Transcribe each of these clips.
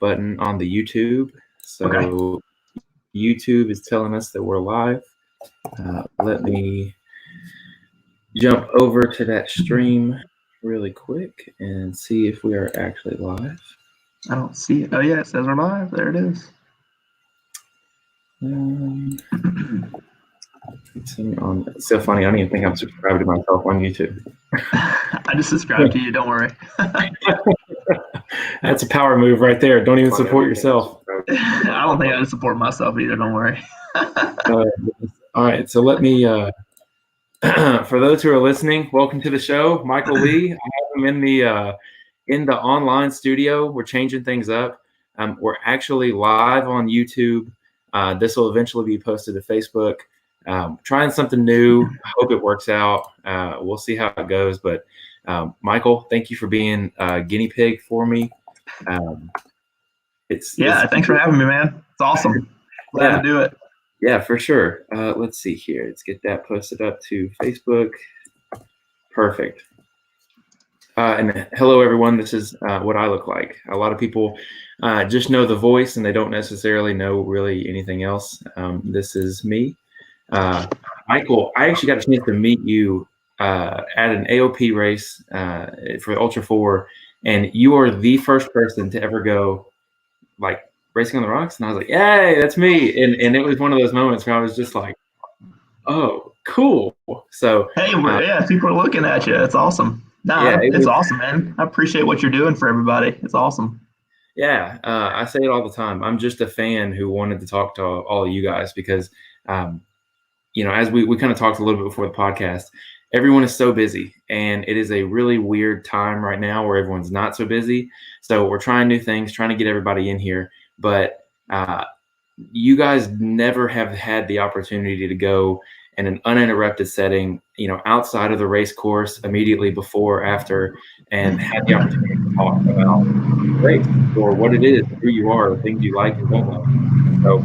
button on the YouTube. So Okay. YouTube is telling us that we're live. Let me jump over to that stream really quick and see if we are actually live. I don't see it. Oh, yeah, it says we're live. There it is. It's so funny. I don't even think I'm subscribed to myself on YouTube. I just subscribed to you. Don't worry. That's a power move right there. Don't even support yourself. I don't think I support myself either. Don't worry. All right. So let me, for those who are listening, welcome to the show. Michael Lee. I have him in the online studio. We're changing things up. We're actually live on YouTube. This will eventually be posted to Facebook. Trying something new. I hope it works out. We'll see how it goes. But Michael, thank you for being a guinea pig for me. Thanks for having me, man. It's awesome. Glad to do it. Yeah, for sure. Let's see here. Let's get that posted up to Facebook. Perfect. And hello, everyone. This is what I look like. A lot of people just know the voice and they don't necessarily know really anything else. This is me. Michael, I actually got a chance to meet you at an AOP race for Ultra 4, and you are the first person to ever go like racing on the rocks, and I was like, "Yay, that's me!" And it was one of those moments where I was just like, "Oh, cool!" So hey, people are looking at you. It's awesome. It's awesome, man. I appreciate what you're doing for everybody. It's awesome. Yeah, I say it all the time. I'm just a fan who wanted to talk to all of you guys because, as we kind of talked a little bit before the podcast, everyone is so busy, and it is a really weird time right now where everyone's not so busy. So we're trying new things, trying to get everybody in here. But you guys never have had the opportunity to go in an uninterrupted setting, outside of the race course, immediately before, after, and had the opportunity to talk about the race or what it is, who you are, the things you like and don't like. So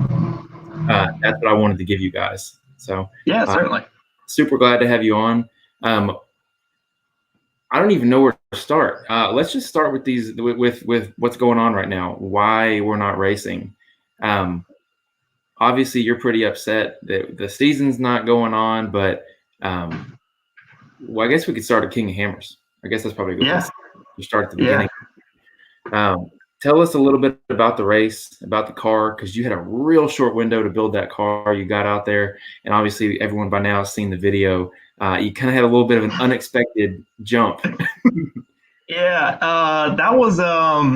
that's what I wanted to give you guys. So yeah, certainly. Super glad to have you on. I don't even know where to start. Let's just start with with what's going on right now. Why we're not racing. Obviously, you're pretty upset that the season's not going on, but I guess we could start at King of Hammers. I guess that's probably a good place to start at the beginning. Tell us a little bit about the race, about the car, because you had a real short window to build that car. You got out there, and obviously everyone by now has seen the video. You kind of had a little bit of an unexpected jump. That was, I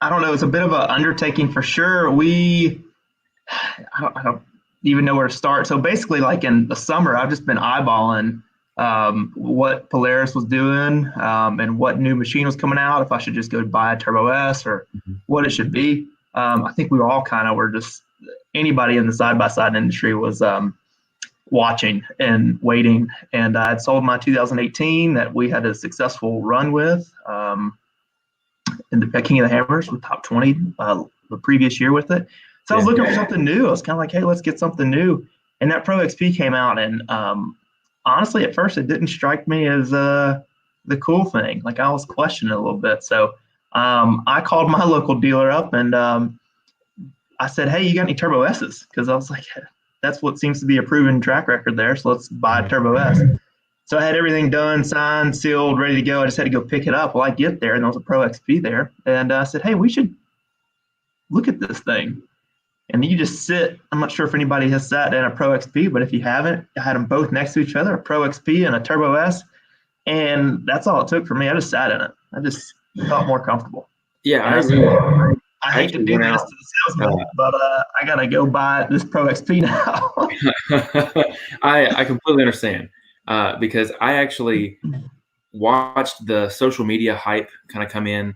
don't know, it's a bit of an undertaking for sure. I don't even know where to start. So basically, like in the summer, I've just been eyeballing what Polaris was doing and what new machine was coming out, if I should just go buy a Turbo S or what it should be. I think we all kind of were just, anybody in the side-by-side industry was watching and waiting. And I had sold my 2018 that we had a successful run with in the King of the Hammers with top 20 the previous year with it. So I was looking for something new. I was kind of like, hey, let's get something new. And that Pro XP came out, and honestly, at first, it didn't strike me as the cool thing. Like, I was questioning it a little bit. So I called my local dealer up, and I said, hey, you got any Turbo S's? Because I was like, that's what seems to be a proven track record there. So let's buy a Turbo S. So I had everything done, signed, sealed, ready to go. I just had to go pick it up. Well, I get there, and there was a Pro XP there. And I said, hey, we should look at this thing. And you just sit. I'm not sure if anybody has sat in a Pro XP, but if you haven't, I had them both next to each other, a Pro XP and a Turbo S. And that's all it took for me. I just sat in it. I just felt more comfortable. Yeah, I hate to do this to the salesman, but I got to go buy this Pro XP now. I completely understand because I actually watched the social media hype kind of come in.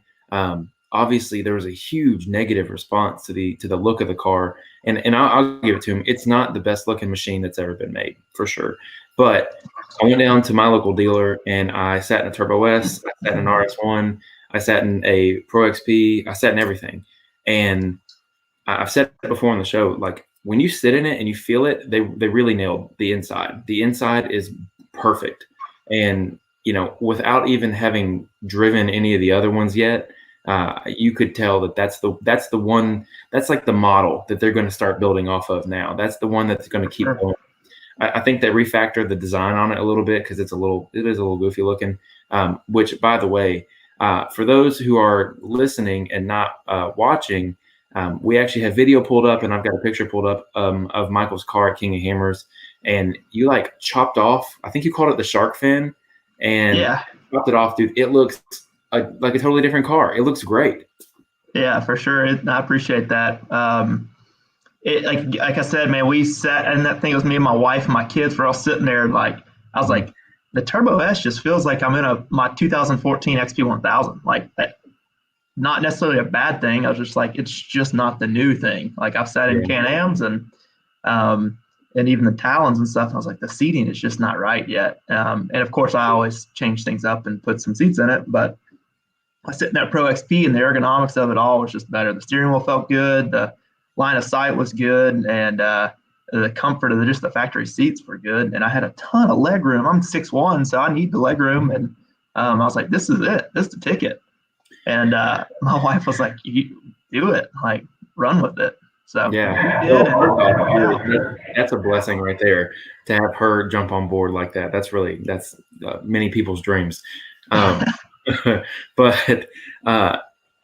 Obviously, there was a huge negative response to the look of the car, and I'll give it to him. It's not the best looking machine that's ever been made, for sure. But I went down to my local dealer, and I sat in a Turbo S, I sat in an RS1, I sat in a Pro XP, I sat in everything. And I've said it before on the show, like when you sit in it and you feel it, they really nailed the inside. The inside is perfect, and without even having driven any of the other ones yet. you could tell that that's the one, that's like the model that they're going to start building off of now. That's the one that's going to keep going. I think they refactored the design on it a little bit because it is a little goofy looking. Which, by the way, for those who are listening and not watching, we actually have video pulled up, and I've got a picture pulled up of Michael's car at King of Hammers, and you like chopped off, I think you called it the shark fin, and chopped it off, dude. It looks like a totally different car. It looks great. Yeah, for sure. I appreciate that. Like I said, man, we sat, and that thing, it was me and my wife and my kids were all sitting there. Like, I was like, the Turbo S just feels like I'm in my 2014 XP1000. Like, that, not necessarily a bad thing. I was just like, it's just not the new thing. Like, I've sat in Can-Ams and even the Talons and stuff. And I was like, the seating is just not right yet. And of course, I always change things up and put some seats in it. But I sit in that Pro XP, and the ergonomics of it all was just better. The steering wheel felt good. The line of sight was good, and the comfort of just the factory seats were good. And I had a ton of leg room. I'm 6'1", so I need the leg room. And I was like, this is it. This is the ticket. And my wife was like, you do it. Like, run with it. So yeah, that's a blessing right there to have her jump on board like that. That's many people's dreams. But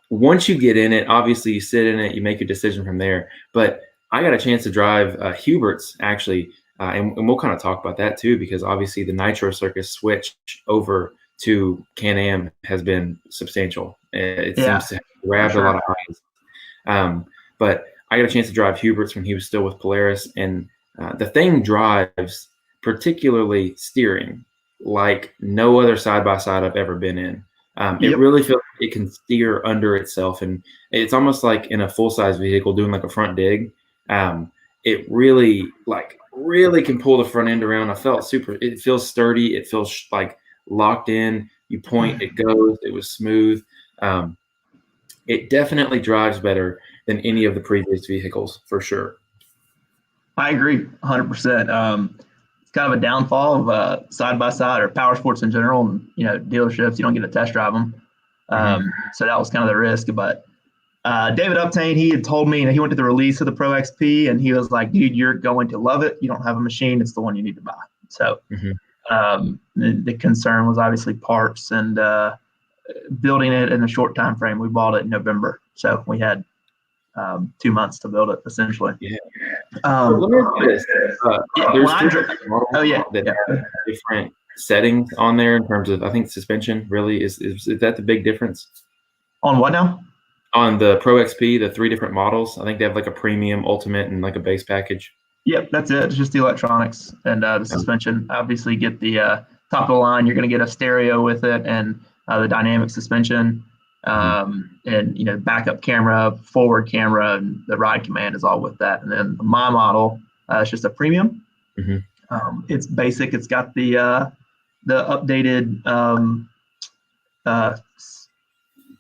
once you get in it, obviously you sit in it, you make your decision from there. But I got a chance to drive Hubert's actually, and we'll kind of talk about that too, because obviously the Nitro Circus switch over to Can-Am has been substantial. It seems to have grabbed a lot of eyes. But I got a chance to drive Hubert's when he was still with Polaris, and the thing drives, particularly steering, like no other side-by-side I've ever been in. It really feels like it can steer under itself, and it's almost like in a full-size vehicle doing like a front dig. It really can pull the front end around. It feels sturdy. It feels like locked in. You point, it goes. It was smooth. It definitely drives better than any of the previous vehicles, for sure. I agree 100%. It's kind of a downfall of side-by-side or power sports in general, and dealerships, you don't get to test drive them. So that was kind of the risk. But David Uptain, he had told me, he went to the release of the Pro XP, and he was like, dude, you're going to love it. You don't have a machine. It's the one you need to buy. So the concern was obviously parts and building it in a short time frame. We bought it in November, so we had 2 months to build it, essentially. Let me ask you this. There's different settings on there in terms of, I think, suspension. Really, is that the big difference? On what now? On the Pro XP, the 3 different models. I think they have like a premium, ultimate, and like a base package. Yep, that's it. It's just the electronics and the suspension. Obviously, get the top of the line. You're going to get a stereo with it, and the dynamic suspension. And backup camera, forward camera, and the ride command is all with that. And then my model, it's just a premium. It's basic. It's got the updated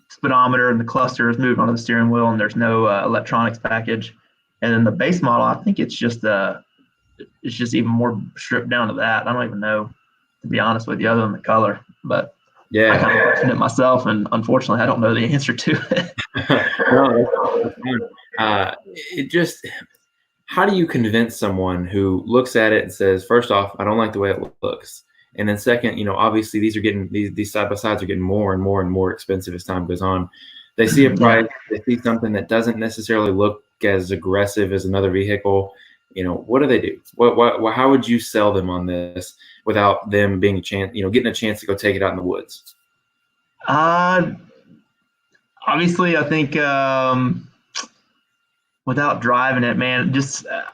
speedometer, and the cluster is moved onto the steering wheel, and there's no electronics package. And then the base model, I think it's just even more stripped down to that. I don't even know, to be honest with you, other than the color, but. I kind of questioned it myself, and unfortunately, I don't know the answer to it. It just, how do you convince someone who looks at it and says, first off, I don't like the way it looks, and then second, obviously these side by sides are getting more and more and more expensive as time goes on. They see a price, they see something that doesn't necessarily look as aggressive as another vehicle. What do they do? How would you sell them on this without them being getting a chance to go take it out in the woods? Obviously, I think without driving it, man,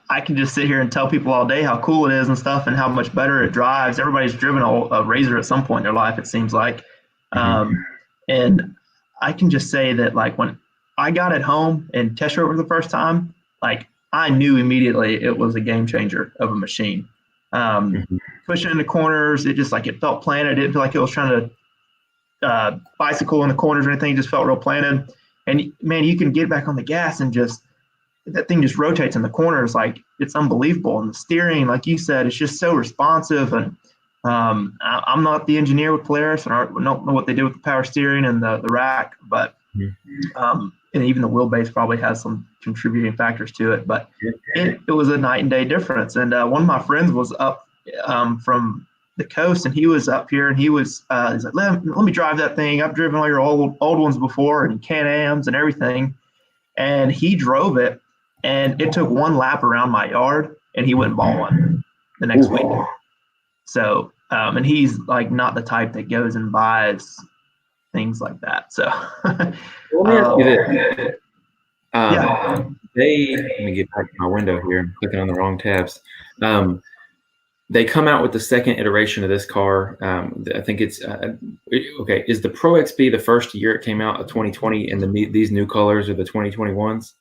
I can just sit here and tell people all day how cool it is and stuff, and how much better it drives. Everybody's driven a Razor at some point in their life, it seems like. And I can just say that, like, when I got it home and test drove it for the first time, like, I knew immediately it was a game changer of a machine. Pushing into corners, it felt planted. It didn't feel like it was trying to bicycle in the corners or anything. It just felt real planted. And man, you can get back on the gas and that thing just rotates in the corners. Like, it's unbelievable. And the steering, like you said, it's just so responsive. And I'm not the engineer with Polaris, and I don't know what they do with the power steering and the rack, but And even the wheelbase probably has some contributing factors to it. But it was a night and day difference. And one of my friends was up from the coast, and he was up here, and he's like, let me drive that thing. I've driven all your old ones before, and Can-Ams and everything. And he drove it, and it took one lap around my yard, and he went and bought one the next week. So, and he's like not the type that goes and buys things like that. So, let me ask you this. Let me get back to my window here. I'm clicking on the wrong tabs. They come out with the second iteration of this car. I think it's okay. Is the Pro XP the first year it came out, of 2020, and these new colors are the 2021s?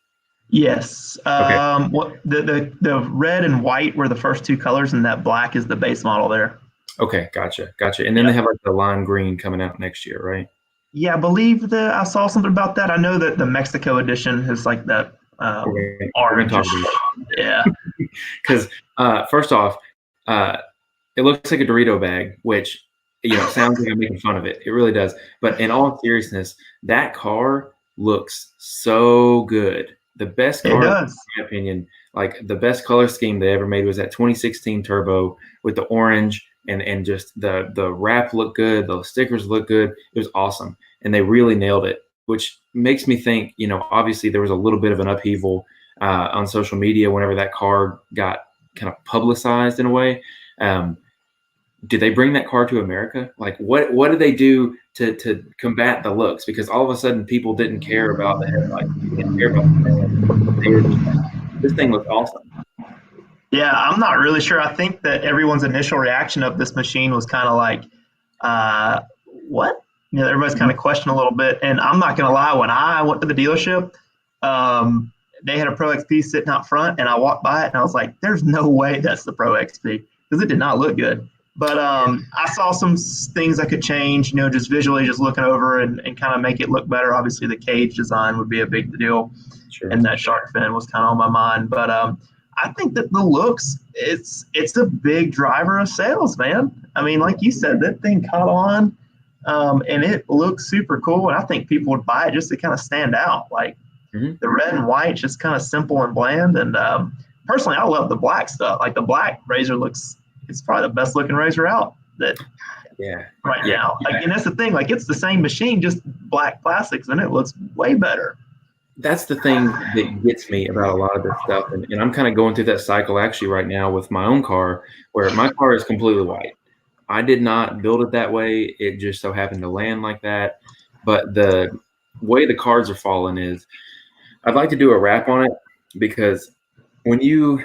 Yes. Okay. What the red and white were the first two colors, and that black is the base model there. Okay, gotcha. And then they have like the lime green coming out next year, right? Yeah, I believe that I saw something about that. I know that the Mexico edition is like that orange. Yeah. Because first off, it looks like a Dorito bag, which sounds like I'm making fun of it. It really does. But in all seriousness, that car looks so good. The best car, in my opinion, like the best color scheme they ever made was that 2016 Turbo with the orange, and just the wrap looked good, the stickers looked good. It was awesome, and they really nailed it, which makes me think, obviously there was a little bit of an upheaval on social media whenever that car got kind of publicized in a way. Did they bring that car to America? Like, what did they do to combat the looks? Because all of a sudden people didn't care about the headlights. They didn't care about this thing looks awesome. Yeah, I'm not really sure. I think that everyone's initial reaction of this machine was kind of like, what? Everybody's kind of questioning a little bit. And I'm not going to lie, when I went to the dealership, they had a Pro XP sitting out front, and I walked by it, and I was like, there's no way that's the Pro XP, because it did not look good. But I saw some things I could change, just visually, just looking over and kind of make it look better. Obviously, the cage design would be a big deal, and that shark fin was kind of on my mind. But I think that the looks, it's a big driver of sales, man. I mean, like you said, that thing caught on, and it looks super cool. And I think people would buy it just to kind of stand out. Like the red and white, just kind of simple and bland. And personally, I love the black stuff. Like the black Razor it's probably the best looking Razor out now. Like, and that's the thing. Like, it's the same machine, just black plastics, and it looks way better. That's the thing that gets me about a lot of this stuff. And I'm kind of going through that cycle actually right now with my own car, where my car is completely white. I did not build it that way. It just so happened to land like that. But the way the cards are falling is, I'd like to do a wrap on it, because when your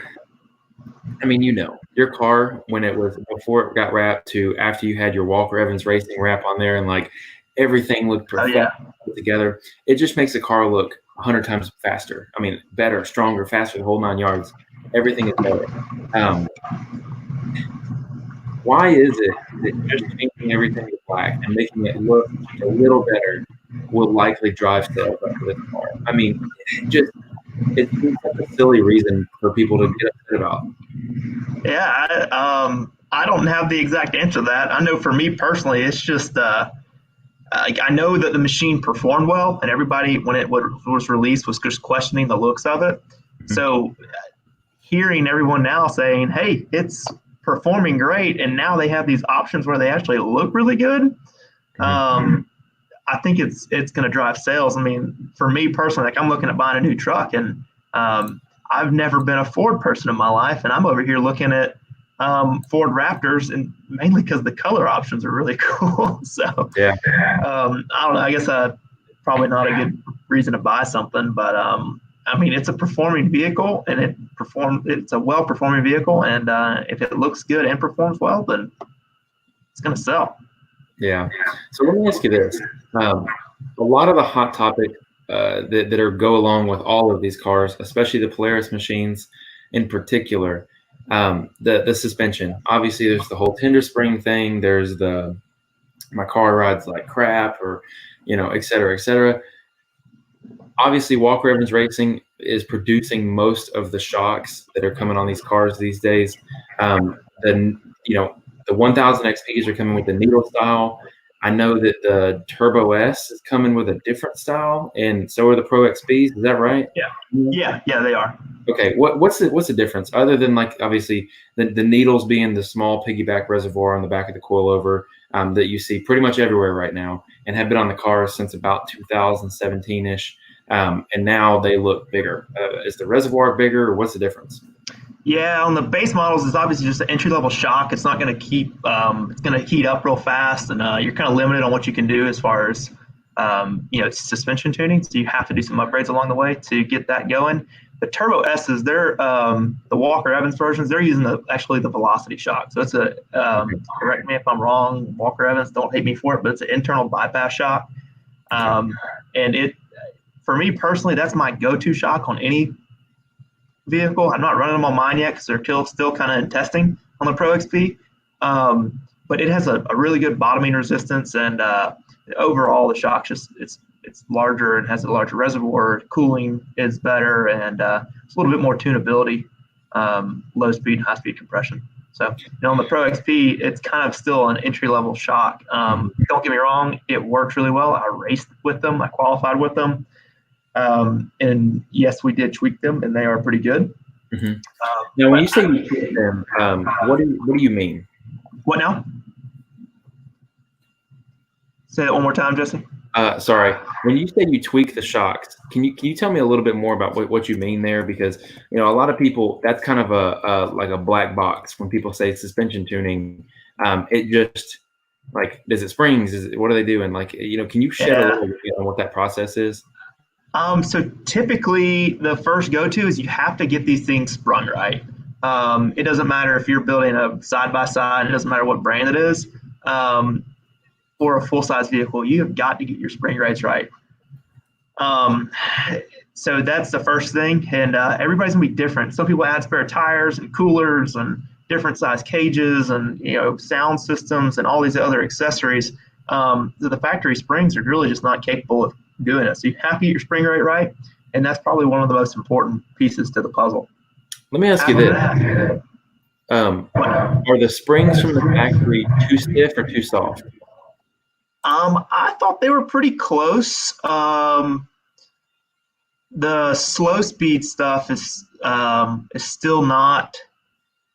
car, when it was before it got wrapped to after you had your Walker Evans Racing wrap on there, and like everything looked perfect put together, it just makes the car look 100 times faster. I mean, better, stronger, faster, the whole 9 yards. Everything is better. Why is it that just painting everything to black and making it look a little better will likely drive sales up for this car? I mean, it's such a silly reason for people to get upset about. Yeah, I don't have the exact answer to that. I know for me personally, it's just I know that the machine performed well, and everybody, when it was released, was just questioning the looks of it. Mm-hmm. So hearing everyone now saying, hey, it's performing great, and now they have these options where they actually look really good, I think it's going to drive sales. I mean, for me personally, like, I'm looking at buying a new truck, and I've never been a Ford person in my life, and I'm over here looking at Ford Raptors, and mainly because the color options are really cool. So I don't know. I guess probably not a good reason to buy something, but I mean, it's a performing vehicle, and it's a well-performing vehicle, and if it looks good and performs well, then it's going to sell. Yeah. So let me ask you this: a lot of the hot topic that go along with all of these cars, especially the Polaris machines in particular. The suspension. Obviously, there's the whole tender spring thing. There's my car rides like crap, or et cetera, et cetera. Obviously, Walker Evans Racing is producing most of the shocks that are coming on these cars these days. The 1000 XPs are coming with the needle style. I know that the Turbo S is coming with a different style, and so are the Pro XPs. Is that right? Yeah, they are. Okay, what's the difference other than like obviously the needles being the small piggyback reservoir on the back of the coilover that you see pretty much everywhere right now and have been on the cars since about 2017-ish, and now they look bigger. Is the reservoir bigger, or what's the difference? Yeah, on the base models, it's obviously just an entry level shock. It's not going to keep. It's going to heat up real fast, and you're kind of limited on what you can do as far as suspension tuning. So you have to do some upgrades along the way to get that going. The Turbo S's, they're the Walker Evans versions. They're using actually the velocity shock. So it's a correct me if I'm wrong, Walker Evans. Don't hate me for it, but it's an internal bypass shock. And it, for me personally, that's my go-to shock on any vehicle. I'm not running them on mine yet because they're still kind of in testing on the Pro XP. But it has a really good bottoming resistance, and overall the shock it's larger and has a larger reservoir. Cooling is better, and it's a little bit more tunability, low speed, high speed compression. So on the Pro XP, it's kind of still an entry level shock. Don't get me wrong, it works really well. I raced with them, I qualified with them. And yes, we did tweak them, and they are pretty good. Mm-hmm. Now, when you say you tweak them, what do you mean? What now? Say that one more time, Jesse. Sorry. When you say you tweak the shocks, can you tell me a little bit more about what you mean there? Because a lot of people, that's kind of like a black box when people say suspension tuning. It just like, is it springs? What are they doing? Like, can you shed a little bit on what that process is? So typically the first go-to is you have to get these things sprung right. It doesn't matter if you're building a side-by-side, it doesn't matter what brand it is, or a full-size vehicle, you have got to get your spring rates right. So that's the first thing, and everybody's gonna be different. Some people add spare tires and coolers and different size cages and sound systems and all these other accessories. The factory springs are really just not capable of doing it. So you have to get your spring rate right, and that's probably one of the most important pieces to the puzzle. Let me ask you this. Are the springs from the factory too stiff or too soft? I thought they were pretty close. The slow speed stuff is still not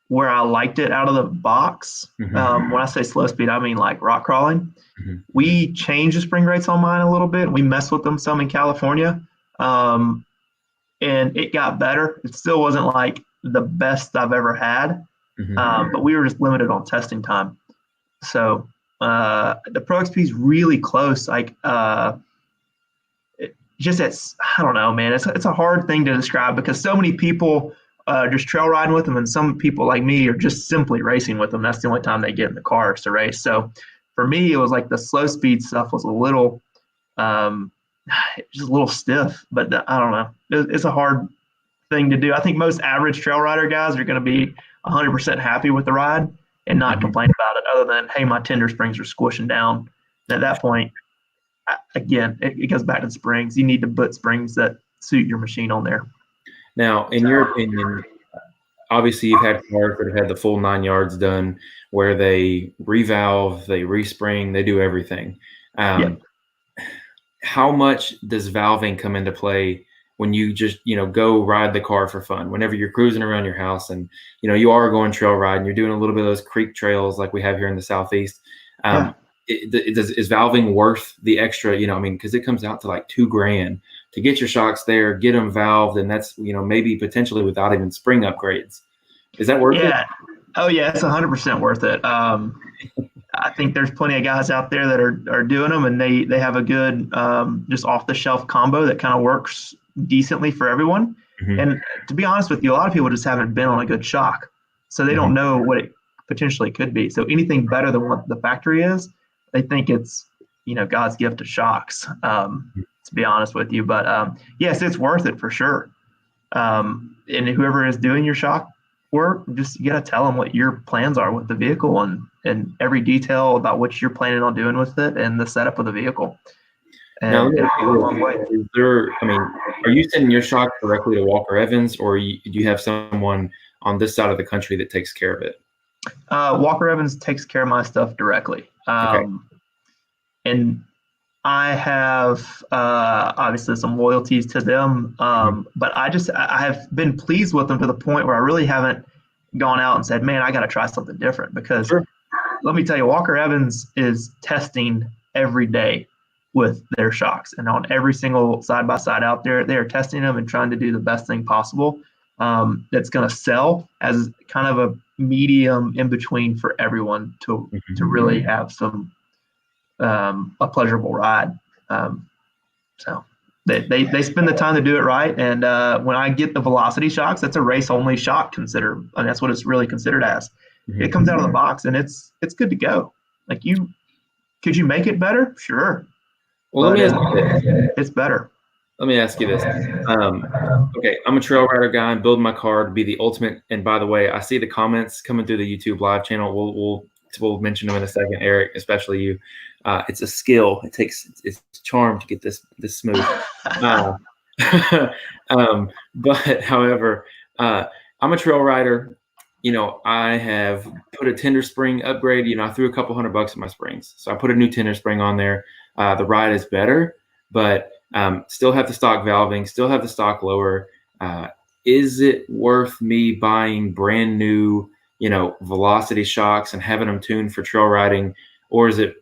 where I liked it out of the box. Mm-hmm. When I say slow speed, I mean like rock crawling. Mm-hmm. We changed the spring rates on mine a little bit. We messed with them some in California, and it got better. It still wasn't like the best I've ever had, mm-hmm. But we were just limited on testing time. So the Pro XP is really close. Like I don't know, man. It's a hard thing to describe because so many people just trail riding with them, and some people like me are just simply racing with them. That's the only time they get in the cars to race. So for me, it was like the slow speed stuff was a little, just a little stiff. But I don't know. It's a hard thing to do. I think most average trail rider guys are going to be 100% happy with the ride and not complain about it, other than, hey, my tender springs are squishing down. And at that point, again, it goes back to the springs. You need to put springs that suit your machine on there. Now, in your opinion, obviously you've had cars that have had the full 9 yards done where they revalve, they respring, they do everything. How much does valving come into play when you just, go ride the car for fun? Whenever you're cruising around your house and, you are going trail riding, you're doing a little bit of those creek trails like we have here in the Southeast. Is valving worth the extra, because it comes out to like $2,000 to get your shocks there, get them valved, and that's, maybe potentially without even spring upgrades. Is that worth it? Oh yeah, it's 100% worth it. I think there's plenty of guys out there that are doing them, and they have a good just off the shelf combo that kind of works decently for everyone. Mm-hmm. And to be honest with you, a lot of people just haven't been on a good shock, so they don't know what it potentially could be. So anything better than what the factory is, they think it's God's gift to shocks. To be honest with you, but yes, it's worth it for sure. And whoever is doing your shock work, just you gotta tell them what your plans are with the vehicle and every detail about what you're planning on doing with it and the setup of the vehicle. And now, are you sending your shock directly to Walker Evans, or do you have someone on this side of the country that takes care of it? Walker Evans takes care of my stuff directly. Okay. and I have obviously some loyalties to them, but I have been pleased with them to the point where I really haven't gone out and said, man, I got to try something different because Sure. let me tell you, Walker Evans is testing every day with their shocks, and on every single side by side out there, they are testing them and trying to do the best thing possible. That's going to sell as kind of a medium in between for everyone to really have some a pleasurable ride. So they spend the time to do it right. And when I get the Velocity shocks, that's a race only shock considered, and that's what it's really considered as. It comes out of the box and it's good to go. Like could you make it better? Sure. Well, let me ask you this. It's better. Let me ask you this. Okay, I'm a trail rider guy. I'm building my car to be the ultimate. And by the way, I see the comments coming through the YouTube live channel. We'll mention them in a second, Eric, especially you. It's a skill. It's charm to get this smooth. But however, I'm a trail rider. I have put a tender spring upgrade. I threw a couple $100 in my springs, so I put a new tender spring on there. The ride is better, but still have the stock valving, still have the stock lower. Is it worth me buying brand new, Velocity shocks and having them tuned for trail riding, or is it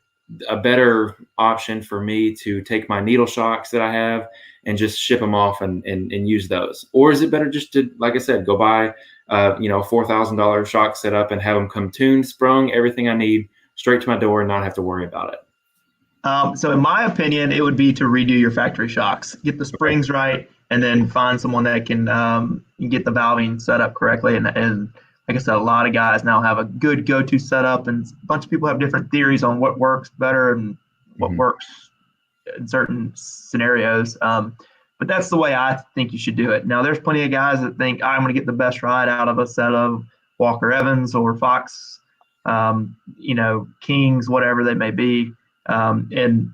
a better option for me to take my needle shocks that I have and just ship them off and use those? Or is it better just to, like I said, go buy $4,000 shock setup and have them come tuned, sprung, everything I need straight to my door and not have to worry about it? So in my opinion, it would be to redo your factory shocks, get the springs right, and then find someone that can get the valving set up correctly. And like I said, a lot of guys now have a good go-to setup, and a bunch of people have different theories on what works better and what works in certain scenarios. But that's the way I think you should do it. Now, there's plenty of guys that think I'm going to get the best ride out of a set of Walker Evans or Fox, Kings, whatever they may be. And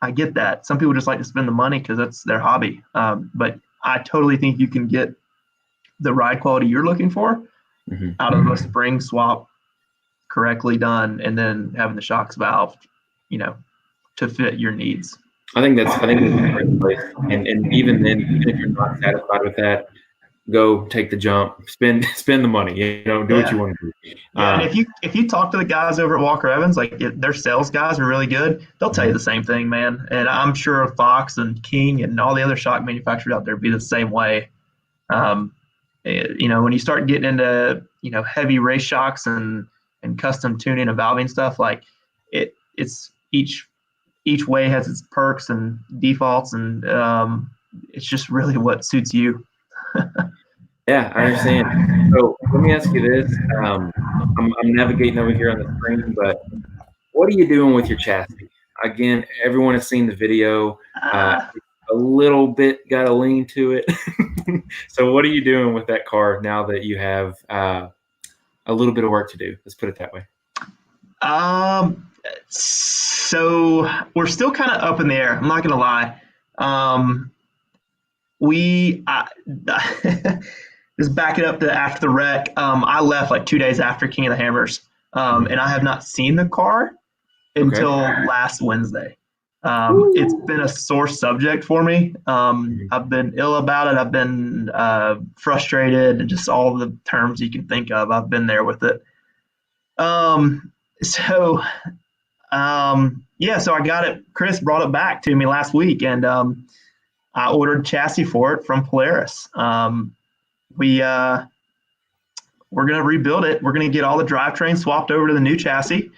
I get that. Some people just like to spend the money because that's their hobby. But I totally think you can get the ride quality you're looking for out of a spring swap correctly done, and then having the shocks valved, to fit your needs. I think that's a great place. And even then, even if you're not satisfied with that, go take the jump, spend the money, do what you want to do. And if you talk to the guys over at Walker Evans, like their sales guys are really good, they'll tell you the same thing, man. And I'm sure Fox and King and all the other shock manufacturers out there be the same way. When you start getting into, heavy race shocks and custom tuning and valving stuff, like it's each way has its perks and defaults, and it's just really what suits you. Yeah, I understand. So let me ask you this. I'm navigating over here on the screen, but what are you doing with your chassis? Again, everyone has seen the video. A little bit got a lean to it. So what are you doing with that car now that you have a little bit of work to do? Let's put it that way. So we're still kind of up in the air. I'm not going to lie. Just back it up to after the wreck. I left like 2 days after King of the Hammers, and I have not seen the car until last Wednesday. It's been a sore subject for me. I've been ill about it. I've been frustrated, and just all the terms you can think of. I've been there with it. So I got it. Chris brought it back to me last week, and I ordered chassis for it from Polaris. We're going to rebuild it. We're going to get all the drivetrain swapped over to the new chassis,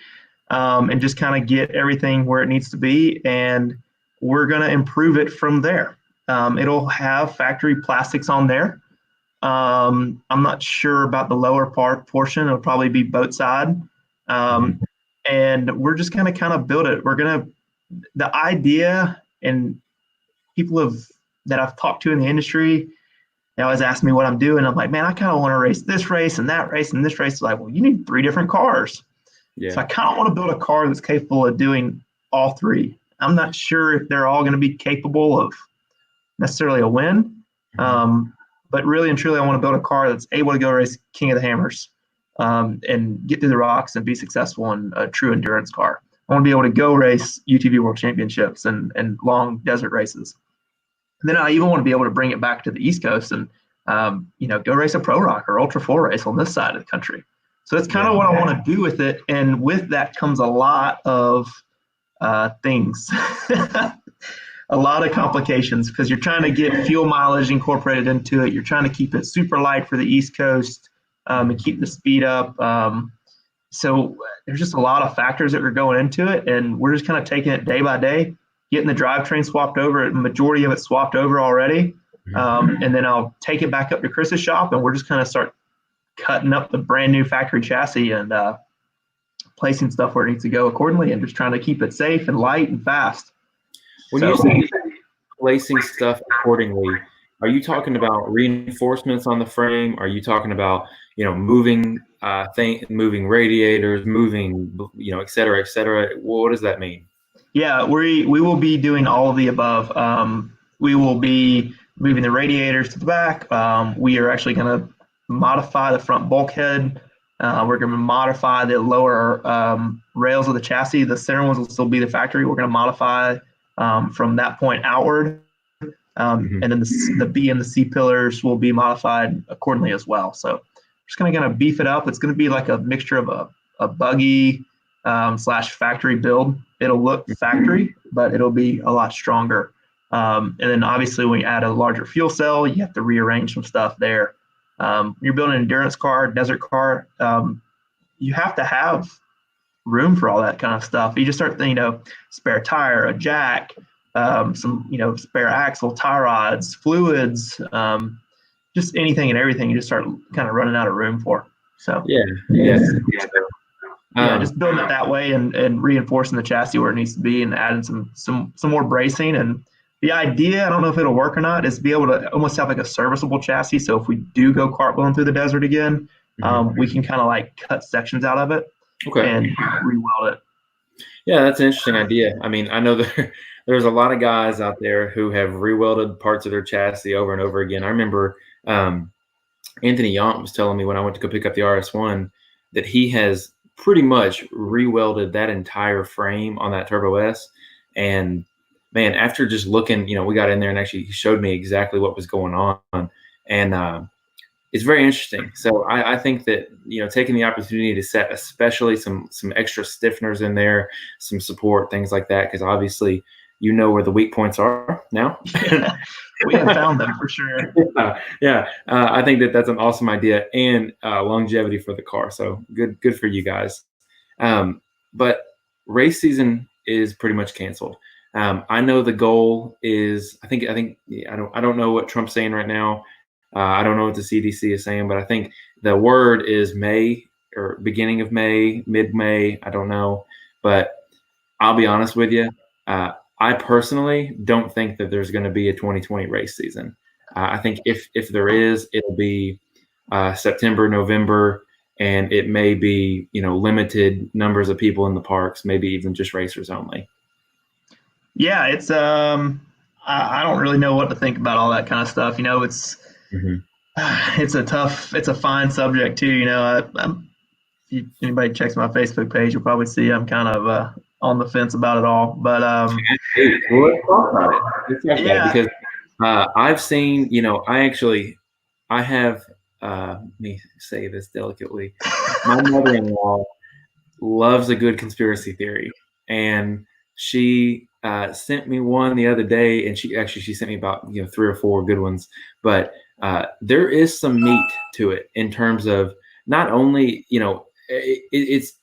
and just kind of get everything where it needs to be. And we're going to improve it from there. It'll have factory plastics on there. I'm not sure about the lower portion. It'll probably be boat side. And we're just going to kind of build it. The idea, and people that I've talked to in the industry, they always ask me what I'm doing. I'm like, man, I kind of want to race this race and that race and this race. It's like, well, you need 3 different cars. Yeah. So I kind of want to build a car that's capable of doing all 3. I'm not sure if they're all going to be capable of necessarily a win. But really and truly, I want to build a car that's able to go race King of the Hammers, and get through the rocks and be successful in a true endurance car. I want to be able to go race UTV World Championships and long desert races. And then I even want to be able to bring it back to the East Coast and go race a Pro Rock or Ultra 4 race on this side of the country. So that's kind of what I want to do with it. And with that comes a lot of things, a lot of complications, because you're trying to get fuel mileage incorporated into it. You're trying to keep it super light for the East Coast and keep the speed up. So there's just a lot of factors that are going into it, and we're just kind of taking it day by day, getting the drivetrain swapped over, majority of it swapped over already. And then I'll take it back up to Chris's shop, and we're just kind of start cutting up the brand new factory chassis and placing stuff where it needs to go accordingly, and just trying to keep it safe and light and fast. When you say placing stuff accordingly, are you talking about reinforcements on the frame? Are you talking about, moving moving radiators, moving, et cetera, et cetera? What does that mean? Yeah, we will be doing all of the above. We will be moving the radiators to the back. We are actually going to modify the front bulkhead. We're going to modify the lower rails of the chassis. The center ones will still be the factory. We're going to modify from that point outward. And then the B and the C pillars will be modified accordingly as well. So we're just going to beef it up. It's going to be like a mixture of a buggy / factory build. It'll look factory, but it'll be a lot stronger. And then obviously when you add a larger fuel cell, you have to rearrange some stuff there. You're building an endurance car, desert car, you have to have room for all that kind of stuff. You just start thinking, spare tire, a jack, some, spare axle, tie rods, fluids, just anything and everything. You just start kind of running out of room for. So just building it that way and reinforcing the chassis where it needs to be and adding some more bracing. And the idea, I don't know if it'll work or not, is to be able to almost have like a serviceable chassis. So if we do go cartwheeling through the desert again, we can kind of like cut sections out of it and re-weld it. Yeah, that's an interesting idea. I mean, I know there's a lot of guys out there who have re-welded parts of their chassis over and over again. I remember Anthony Yant was telling me when I went to go pick up the RS1 that he has pretty much re-welded that entire frame on that Turbo S. And man, after just looking, we got in there and actually he showed me exactly what was going on. And it's very interesting. So I think that, taking the opportunity to set especially some extra stiffeners in there, some support, things like that, because obviously where the weak points are now. We have found them for sure. I think that's an awesome idea and longevity for the car. So good for you guys. But race season is pretty much canceled. I know the goal is, I don't know what Trump's saying right now. I don't know what the CDC is saying, but I think the word is May or beginning of May, mid-May. I don't know, but I'll be honest with you. I personally don't think that there's going to be a 2020 race season. I think if there is, it'll be September, November, and it may be, limited numbers of people in the parks, maybe even just racers only. Yeah, it's I don't really know what to think about all that kind of stuff. It's a fine subject too. If anybody checks my Facebook page, you'll probably see I'm kind of on the fence about it all. But let's talk about it. Because I've seen, I have. Let me say this delicately. My mother-in-law loves a good conspiracy theory, and she sent me one the other day, and she sent me about 3 or 4 good ones. But there is some meat to it in terms of not only it's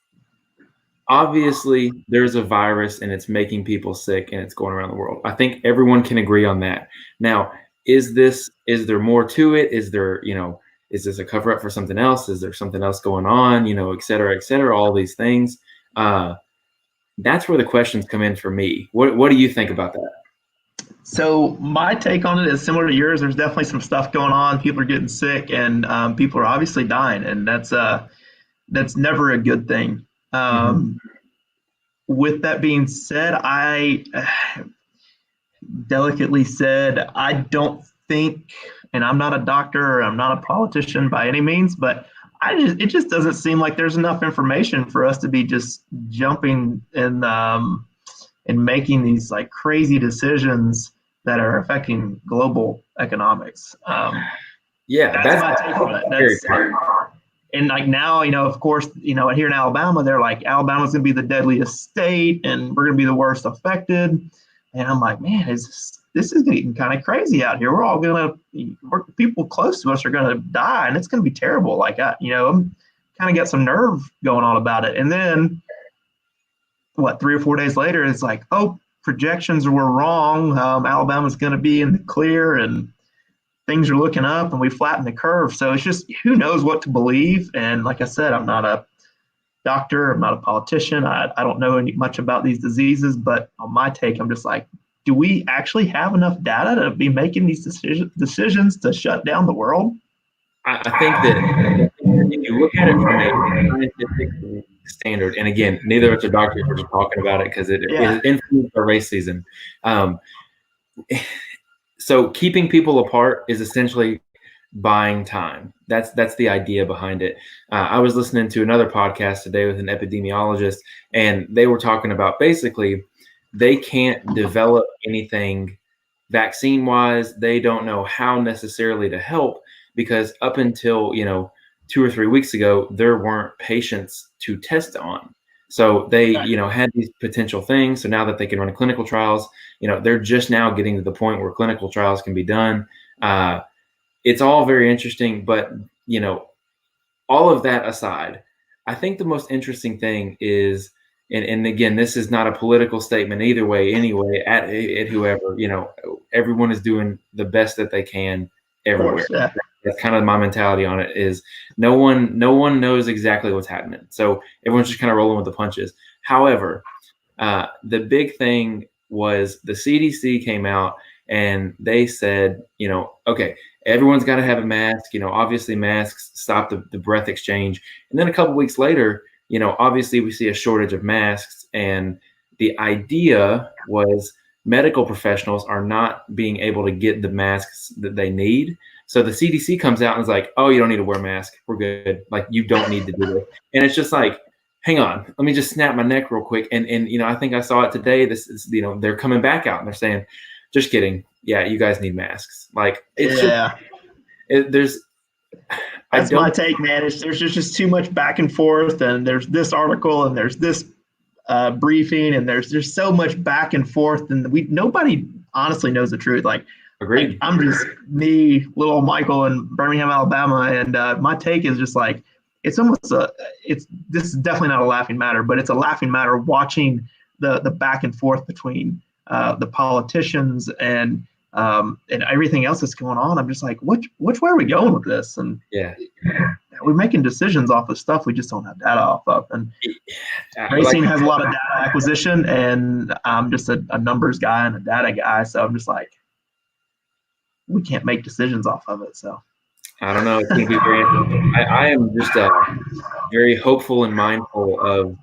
obviously there's a virus and it's making people sick and it's going around the world. I think everyone can agree on that. Now, is there more to it? Is there is this a cover up for something else? Is there something else going on? Et cetera, all these things. That's where the questions come in for me. What do you think about that? So my take on it is similar to yours. There's definitely some stuff going on. People are getting sick, and people are obviously dying, and that's never a good thing. With that being said, I delicately said I don't think, and I'm not a doctor or I'm not a politician by any means, but it just doesn't seem like there's enough information for us to be just jumping and making these like crazy decisions that are affecting global economics. That's my take on it. And like now, of course, here in Alabama, they're like, Alabama's going to be the deadliest state and we're going to be the worst affected. And I'm like, man, this is getting kind of crazy out here. We're all going to, people close to us are going to die and it's going to be terrible. Like, I'm kind of got some nerve going on about it. And then 3 or 4 days later, it's like, oh, projections were wrong. Alabama's going to be in the clear and things are looking up and we flatten the curve. So it's just, who knows what to believe. And like I said, I'm not a doctor. I'm not a politician. I don't know much about these diseases, but on my take, I'm just like, do we actually have enough data to be making these decisions to shut down the world? I think that if you look at it from a scientific standard, and again, neither of us are doctors, we're just talking about it because it influences our race season. So keeping people apart is essentially buying time. That's the idea behind it. I was listening to another podcast today with an epidemiologist, and they were talking about basically they can't develop anything vaccine-wise. They don't know how necessarily to help because up until 2 or 3 weeks ago, there weren't patients to test on. So they, had these potential things. So now that they can run clinical trials, they're just now getting to the point where clinical trials can be done. It's all very interesting, but, all of that aside, I think the most interesting thing is, and again, this is not a political statement either way, anyway, at whoever, everyone is doing the best that they can everywhere. Yeah. That's kind of my mentality on it is no one knows exactly what's happening. So everyone's just kind of rolling with the punches. However, the big thing was the CDC came out and they said, okay, everyone's got to have a mask. Obviously masks stop the breath exchange. And then a couple weeks later, obviously we see a shortage of masks. And the idea was medical professionals are not being able to get the masks that they need. So the CDC comes out and is like, oh, you don't need to wear a mask. We're good. Like, you don't need to do this. And it's just like, hang on, let me just snap my neck real quick. And I think I saw it today. This is, they're coming back out and they're saying, just kidding. Yeah, you guys need masks. Like, it's that's my take, man. There's just too much back and forth, and there's this article and there's this briefing, and there's so much back and forth, and nobody honestly knows the truth. Like, agreed. I'm just me, little Michael in Birmingham, Alabama, and my take is just like it's almost this is definitely not a laughing matter, but it's a laughing matter watching the back and forth between the politicians and everything else that's going on. I'm just like, which way are we going with this? And we're making decisions off of stuff we just don't have data off of. And racing has a lot of data acquisition, and I'm just a numbers guy and a data guy, so I'm just like, we can't make decisions off of it. So I don't know. It's going to be very interesting. I am just very hopeful and mindful of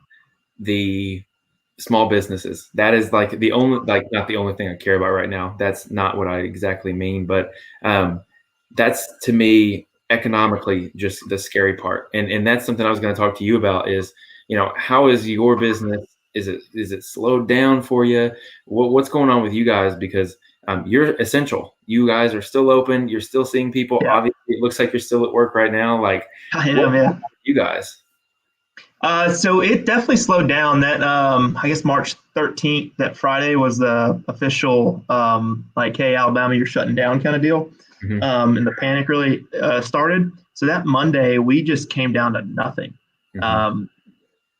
the small businesses. That is like the only, not the only thing I care about right now. That's not what I exactly mean, but that's to me economically just the scary part. And that's something I was going to talk to you about is, how is your business? Is it slowed down for you? What's going on with you guys? Because you're essential. You guys are still open. You're still seeing people. Yeah. Obviously, it looks like you're still at work right now. Like, I am, yeah. You guys. So it definitely slowed down. That I guess March 13th, that Friday was the official like, hey, Alabama, you're shutting down kind of deal. Mm-hmm. And the panic really started. So that Monday, we just came down to nothing. Mm-hmm.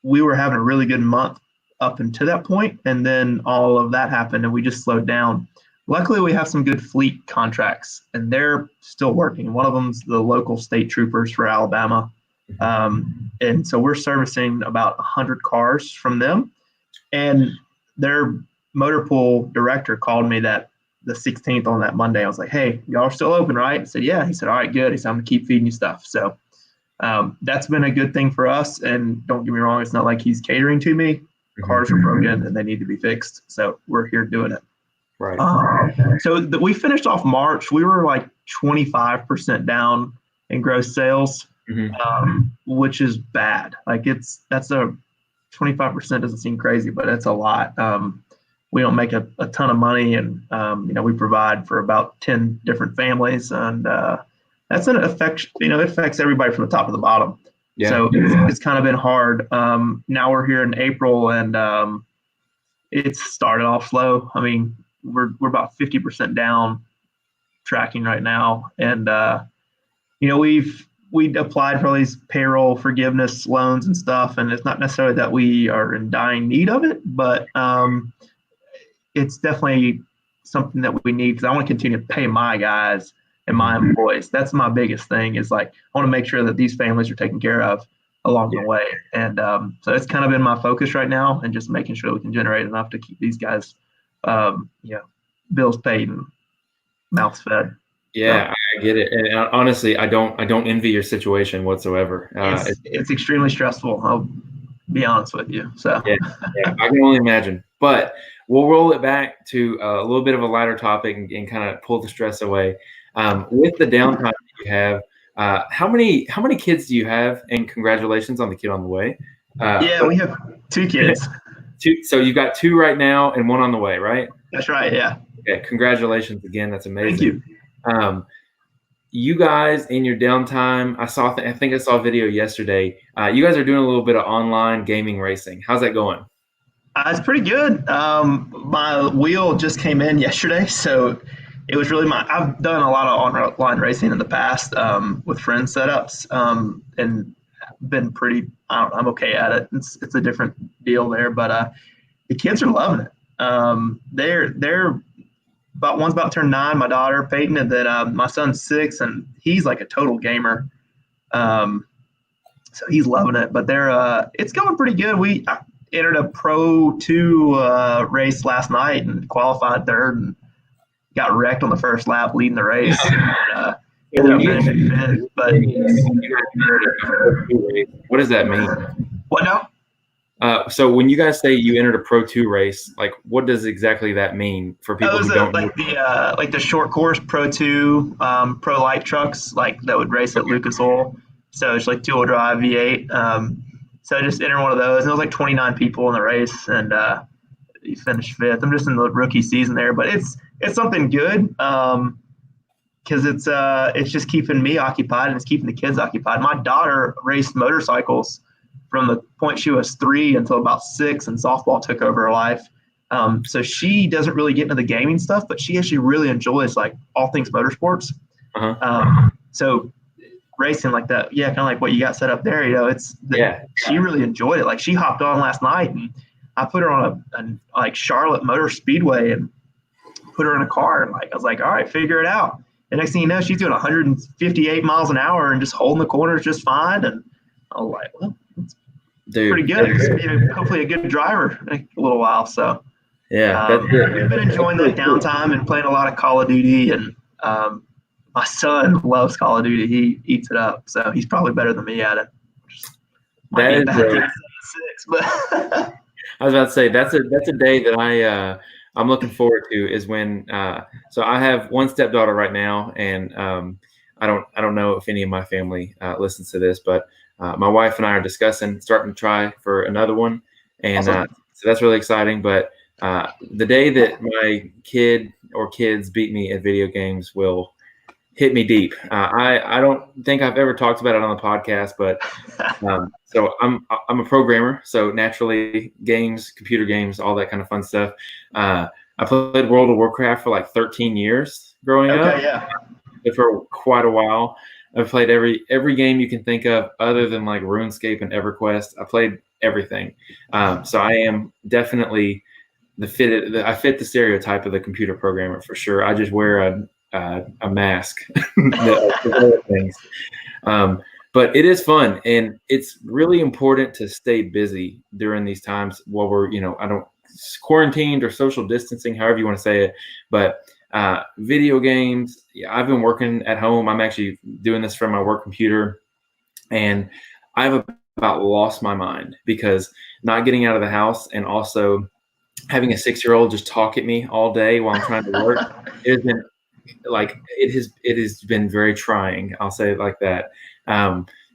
We were having a really good month up until that point, and then all of that happened, and we just slowed down. Luckily, we have some good fleet contracts, and they're still working. One of them's the local state troopers for Alabama. And so we're servicing about 100 cars from them. And their motor pool director called me the 16th on that Monday. I was like, hey, y'all are still open, right? I said, yeah. He said, all right, good. He said, I'm going to keep feeding you stuff. So that's been a good thing for us. And don't get me wrong, it's not like he's catering to me. Cars are broken and they need to be fixed. So we're here doing it. Right. We finished off March. We were like 25% down in gross sales. which is bad. Like that's a 25% doesn't seem crazy, but it's a lot. We don't make a ton of money, and we provide for about 10 different families, and that's an effect. It affects everybody from the top to the bottom. Yeah. So it's kind of been hard. Now we're here in April, and it's started off slow. I mean, we're about 50% down tracking right now, and we applied for all these payroll forgiveness loans and stuff, and it's not necessarily that we are in dying need of it, but it's definitely something that we need, because I want to continue to pay my guys and my employees. That's my biggest thing, is like I want to make sure that these families are taken care of along the way. And so it's kind of been my focus right now, and just making sure we can generate enough to keep these guys, bills paid and mouths fed. Yeah, I get it. And honestly, I don't envy your situation whatsoever. It's extremely stressful. I'll be honest with you. So yeah, I can only imagine. But we'll roll it back to a little bit of a lighter topic and kind of pull the stress away. With the downtime that you have, how many kids do you have? And congratulations on the kid on the way. We have 2 kids. So you've got 2 right now and 1 on the way, right? That's right. Yeah. Okay. Congratulations again. That's amazing. Thank you. You guys in your downtime, I think I saw a video yesterday. You guys are doing a little bit of online gaming racing. How's that going? It's pretty good. My wheel just came in yesterday, so it was really I've done a lot of online racing in the past with friend setups, and been pretty. I'm okay at it. It's a different deal there, but the kids are loving it. They're one's about to turn 9, my daughter Peyton, and then my son's 6, and he's like a total gamer. So he's loving it. But it's going pretty good. We entered a Pro 2 race last night and qualified 3rd, and got wrecked on the first lap leading the race. Ended up finishing 5th. But what does that mean? What now? So when you guys say you entered a Pro 2 race, like what does exactly that mean for people who don't know? Like the short course Pro 2 pro light trucks, like that would race at Lucas Oil. So it's like 2-wheel drive V8. So I just entered one of those, and it was like 29 people in the race, and he finished 5th. I'm just in the rookie season there, but it's something good, because it's just keeping me occupied, and it's keeping the kids occupied. My daughter raced motorcycles from the point she was 3 until about 6, and softball took over her life. So she doesn't really get into the gaming stuff, but she actually really enjoys like all things motorsports. So racing like that, kind of like what you got set up there, she really enjoyed it. Like she hopped on last night, and I put her on a like Charlotte Motor Speedway and put her in a car, and like I was like, all right, figure it out. And next thing you know, she's doing 158 miles an hour and just holding the corners just fine. And I was like, well, it's pretty good. Hopefully a good driver in a little while. So that's good. We've been enjoying the downtime and playing a lot of Call of Duty, and my son loves Call of Duty. He eats it up, so he's probably better than me at it. That is but I was about to say that's a day that I'm looking forward to, is when so I have one stepdaughter right now, and I don't know if any of my family listens to this, but my wife and I are discussing starting to try for another one, and so that's really exciting. But the day that my kid or kids beat me at video games will hit me deep. I don't think I've ever talked about it on the podcast, but so I'm a programmer, so naturally games, computer games, all that kind of fun stuff. I played World of Warcraft for like 13 years growing up. For quite a while. I've played every game you can think of, other than like RuneScape and EverQuest. I played everything. So I am definitely I fit the stereotype of the computer programmer for sure. I just wear a mask. Things. But it is fun, and it's really important to stay busy during these times while we're, quarantined or social distancing, however you want to say it. But video games, I've been working at home. I'm actually doing this from my work computer, and I've about lost my mind because not getting out of the house, and also having a 6-year-old just talk at me all day while I'm trying to work. It has been very trying. I'll say it like that.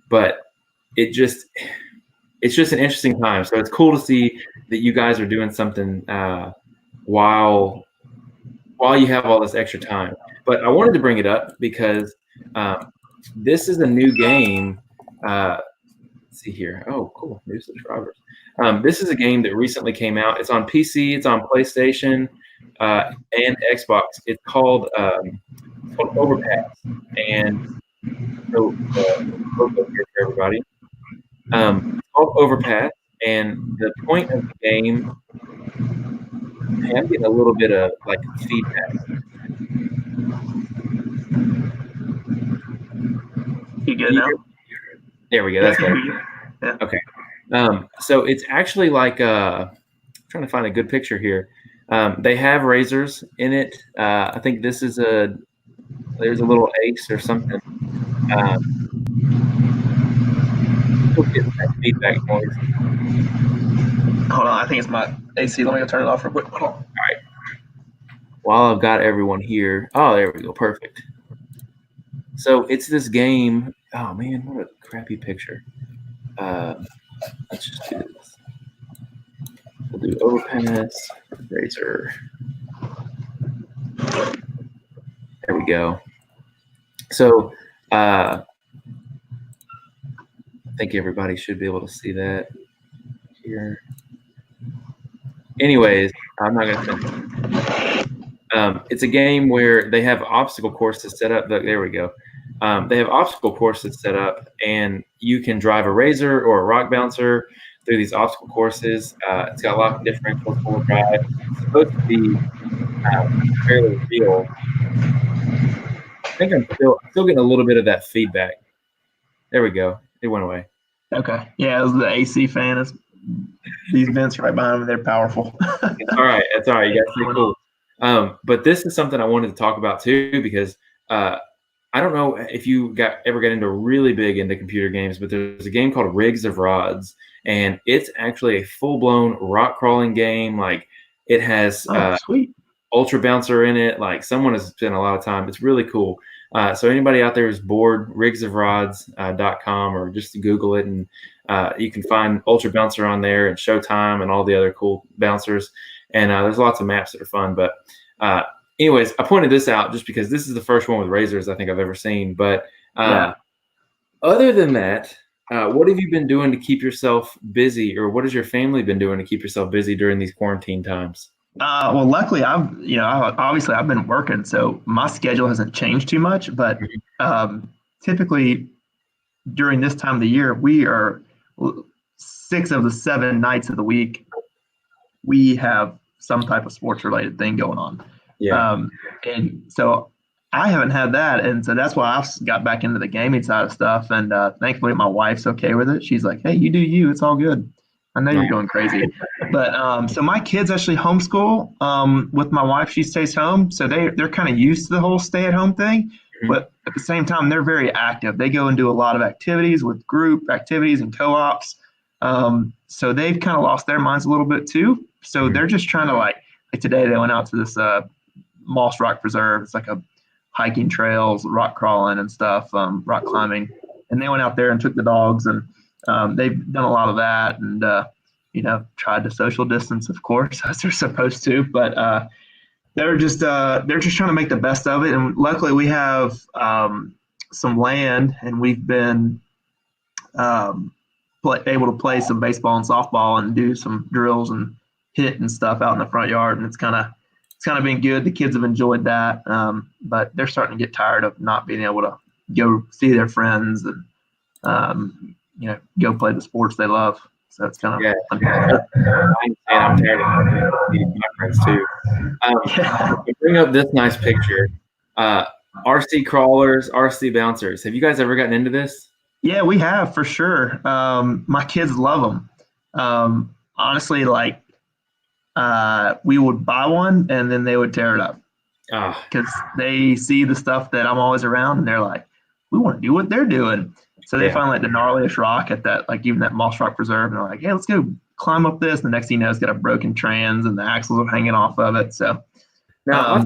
but it's just an interesting time. So it's cool to see that you guys are doing something while you have all this extra time. But I wanted to bring it up because this is a new game. Let's see here. Oh, cool. New subscribers. This is a game that recently came out. It's on PC. It's on PlayStation and Xbox. It's called Overpass. And so, here for everybody. It's called Overpass. And the point of the game, I'm getting a little bit of like feedback. You good now? There we go. That's better. Yeah. Okay. So it's actually like I'm trying to find a good picture here. They have razors in it. I think this is there's a little ace or something. We'll get that feedback noise. Hold on, I think it's my AC. Let me go turn it off real quick. Hold on. All right. While I've got everyone here. Oh, there we go. Perfect. So it's this game. Oh man, what a crappy picture. Let's just do this. We'll do Overpass, Razor. There we go. So I think everybody should be able to see that here. Anyways, I'm not going to finish. It's a game where they have obstacle courses set up. There we go. They have obstacle courses set up, and you can drive a razor or a rock bouncer through these obstacle courses. It's got a lot of differentials for drive. It's supposed to be fairly real. I think I'm still getting a little bit of that feedback. There we go. It went away. Okay. Yeah, it was the AC fan. These vents right behind me, they're powerful. It's all right. That's all right. You guys are cool. But this is something I wanted to talk about too, because I don't know if you ever got really big into computer games, but there's a game called Rigs of Rods, and it's actually a full-blown rock crawling game. Like it has sweet. Ultra Bouncer in it. Like someone has spent a lot of time. It's really cool. So anybody out there who's bored, rigsofrods.com, or just Google it, and you can find Ultra Bouncer on there and Showtime and all the other cool bouncers. And there's lots of maps that are fun. But anyways, I pointed this out just because this is the first one with razors I think I've ever seen. But other than that, what have you been doing to keep yourself busy, or what has your family been doing to keep yourself busy during these quarantine times? Well, luckily I've been working, so my schedule hasn't changed too much. But typically during this time of the year, we are 6 of the 7 nights of the week, we have some type of sports related thing going on. Yeah. And so I haven't had that. And so that's why I've got back into the gaming side of stuff. And thankfully my wife's okay with it. She's like, hey, you do you, it's all good. I know you're going crazy. But so my kids actually homeschool with my wife. She stays home. So they're kind of used to the whole stay at home thing. Mm-hmm. But at the same time, they're very active. They go and do a lot of activities with group activities and co-ops. So they've kind of lost their minds a little bit too. So they're just trying to like today they went out to this Moss Rock Preserve. It's like a hiking trails, rock crawling and stuff, rock climbing. And they went out there and took the dogs, and they've done a lot of that, and tried to social distance, of course, as they're supposed to. But they're just trying to make the best of it. And luckily, we have some land, and we've been able to play some baseball and softball and do some drills and hit and stuff out in the front yard. And it's kind of been good. The kids have enjoyed that, but they're starting to get tired of not being able to go see their friends and go play the sports they love. So it's kind of I'm tired of meeting my friends too. Bring up this nice picture. RC crawlers, RC bouncers. Have you guys ever gotten into this? Yeah, we have for sure. My kids love them. Honestly, like we would buy one and then they would tear it up because they see the stuff that I'm always around, and they're like, we want to do what they're doing. So they find like the gnarliest rock at that, like even that Moss Rock Preserve, and they're like, hey, let's go climb up this. And the next thing you know, it's got a broken trans and the axles are hanging off of it. So now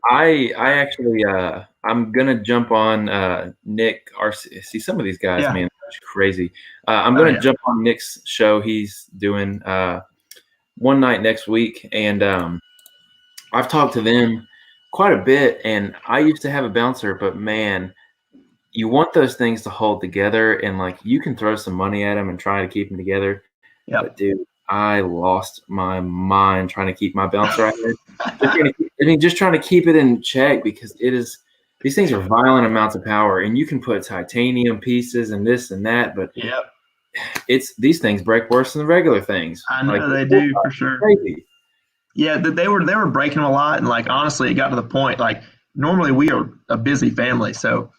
I actually I'm gonna jump on Nick RC. See some of these guys, Yeah. man, that's crazy. I'm gonna jump on Nick's show. He's doing one night next week, and I've talked to them quite a bit. And I used to have a bouncer, but man, you want those things to hold together, and like you can throw some money at them and try to keep them together. Yep. But dude, I lost my mind trying to keep my bouncer out there. Just trying to keep it in check, because these things are violent amounts of power, and you can put titanium pieces and this and that, but Yep. these things break worse than the regular things. I know they do for sure. Crazy. Yeah, they were breaking them a lot, and like honestly, it got to the point like normally we are a busy family, so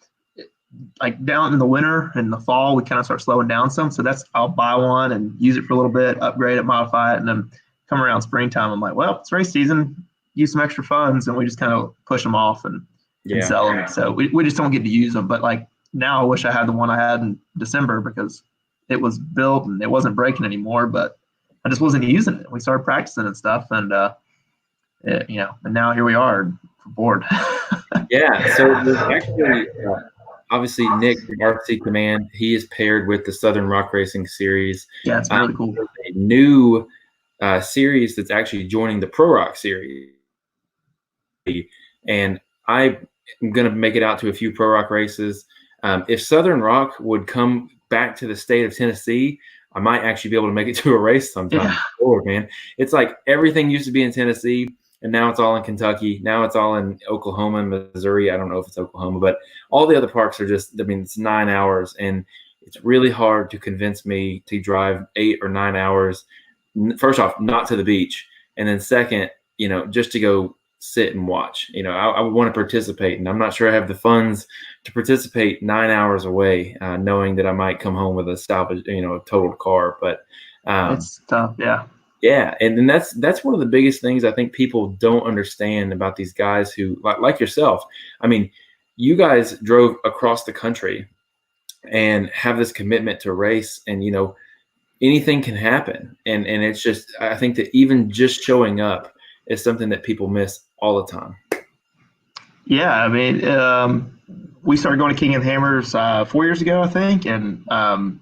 like down in the winter and the fall, we kind of start slowing down some. So I'll buy one and use it for a little bit, upgrade it, modify it, and then come around springtime, I'm like, well, it's race season, use some extra funds, and we just kind of push them off and sell them. So we just don't get to use them. But like now, I wish I had the one I had in December, because it was built and it wasn't breaking anymore, but I just wasn't using it. We started practicing and stuff, and and now here we are, bored. Yeah. So there's actually. Obviously, Nick from RC Command, he is paired with the Southern Rock Racing Series. Yeah, it's really cool. There's a new series that's actually joining the Pro Rock Series. And I'm going to make it out to a few Pro Rock races. If Southern Rock would come back to the state of Tennessee, I might actually be able to make it to a race sometime. Yeah. Lord, man. It's like everything used to be in Tennessee, and now it's all in Kentucky. Now it's all in Oklahoma and Missouri. I don't know if it's Oklahoma, but all the other parks are just, it's 9 hours, and it's really hard to convince me to drive 8 or 9 hours. First off, not to the beach. And then second, just to go sit and watch. I would want to participate, and I'm not sure I have the funds to participate 9 hours away, knowing that I might come home with a salvage, a totaled car. But it's tough. Yeah. Yeah, and that's one of the biggest things I think people don't understand about these guys who, like yourself. I mean, you guys drove across the country and have this commitment to race, and anything can happen. And it's just, I think that even just showing up is something that people miss all the time. Yeah, I mean, we started going to King of the Hammers 4 years ago, I think, and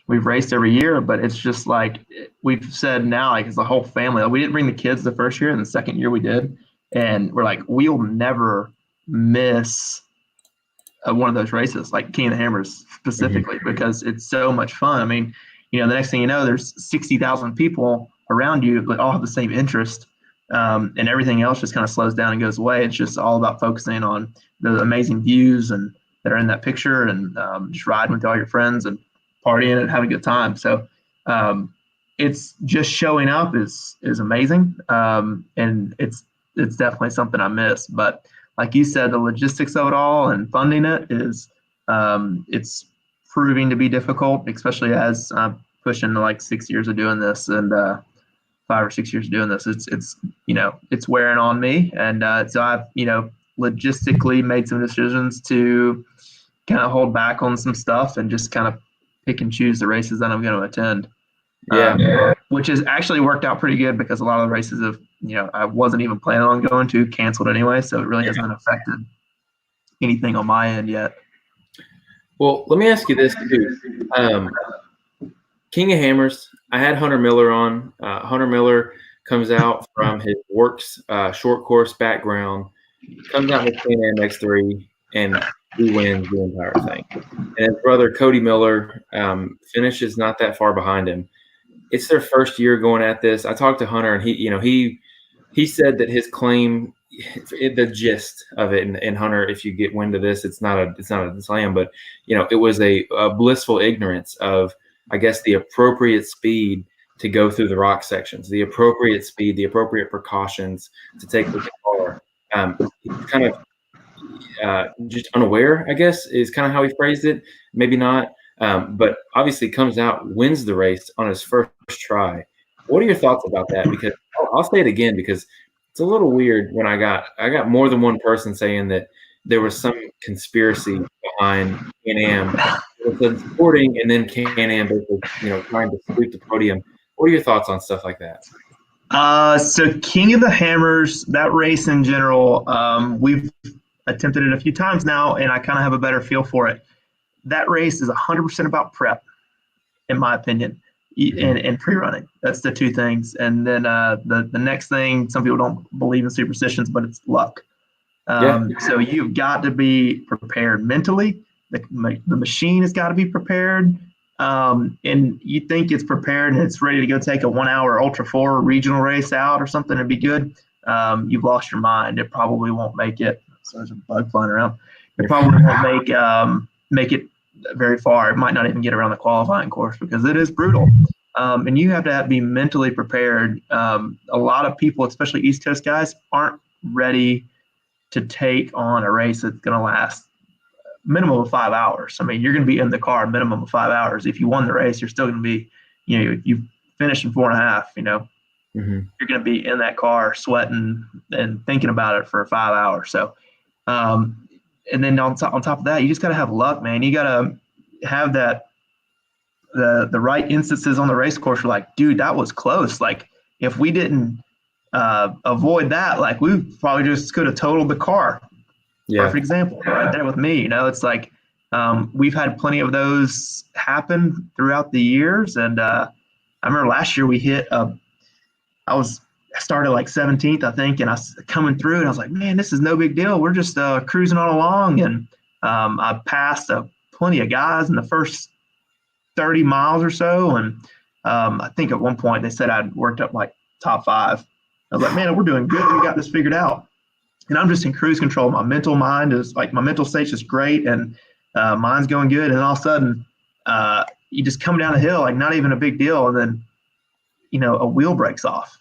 we've raced every year, but it's just like we've said now, like it's the whole family. Like, we didn't bring the kids the first year, and the second year we did. And we're like, we'll never miss one of those races, like King of the Hammers specifically, because it's so much fun. I mean, the next thing you know, there's 60,000 people around you that all have the same interest, and everything else just kind of slows down and goes away. It's just all about focusing on the amazing views and that are in that picture, and just riding with all your friends and partying and having a good time. So it's just showing up is amazing. And it's definitely something I miss. But like you said, the logistics of it all and funding it is it's proving to be difficult, especially as I'm pushing to like 6 years of doing this, and 5 or 6 years of doing this. It's wearing on me. And so I've, logistically made some decisions to kind of hold back on some stuff and just kind of pick and choose the races that I'm going to attend. Which has actually worked out pretty good, because a lot of the races I wasn't even planning on going to, canceled anyway. So it really hasn't affected anything on my end yet. Well, let me ask you this too. King of Hammers, I had Hunter Miller on. Hunter Miller comes out from his works short course background, comes out with Can-Am X3, and he wins the entire thing. And his brother Cody Miller finishes not that far behind him. It's their first year going at this. I talked to Hunter, and he said that his claim, the gist of it, and Hunter, if you get wind of this, it's not a slam, but it was a blissful ignorance of, I guess, the appropriate speed to go through the rock sections, the appropriate speed, the appropriate precautions to take with the car. Kind of just unaware, I guess, is kind of how he phrased it. Maybe not, but obviously comes out, wins the race on his first try. What are your thoughts about that? Because I'll say it again, because it's a little weird when I got more than one person saying that there was some conspiracy behind Can-Am supporting, and then Can-Am basically, trying to sweep the podium. What are your thoughts on stuff like that? So King of the Hammers, that race in general, we've attempted it a few times now, and I kind of have a better feel for it. That race is 100% about prep, in my opinion, and pre-running. That's the two things. And then the next thing, some people don't believe in superstitions, but it's luck. So you've got to be prepared mentally. The machine has got to be prepared. And you think it's prepared and it's ready to go take a 1 hour Ultra 4 regional race out or something and be good. You've lost your mind. It probably won't make it. So there's a bug flying around. It probably won't make it very far. It might not even get around the qualifying course because it is brutal. And you have to be mentally prepared. A lot of people, especially East Coast guys, aren't ready to take on a race that's going to last minimum of 5 hours. I mean, you're going to be in the car a minimum of 5 hours. If you won the race, you're still going to be, you finished in 4.5, you're going to be in that car sweating and thinking about it for 5 hours. So, and then on top of that, you just got to have luck, man. You got to have the right instances on the race course. You're like, dude, that was close. Like if we didn't avoid that, like we probably just could have totaled the car. Yeah. Perfect example right there with me. It's like we've had plenty of those happen throughout the years. And I remember last year we hit I started like 17th, I think, and I was coming through and I was like, man, this is no big deal. We're just cruising on along. And I passed plenty of guys in the first 30 miles or so. And I think at one point they said I'd worked up like top 5. I was like, man, we're doing good. We got this figured out. And I'm just in cruise control. My mental state's just great, and mine's going good. And all of a sudden, you just come down a hill, like not even a big deal, and then, a wheel breaks off.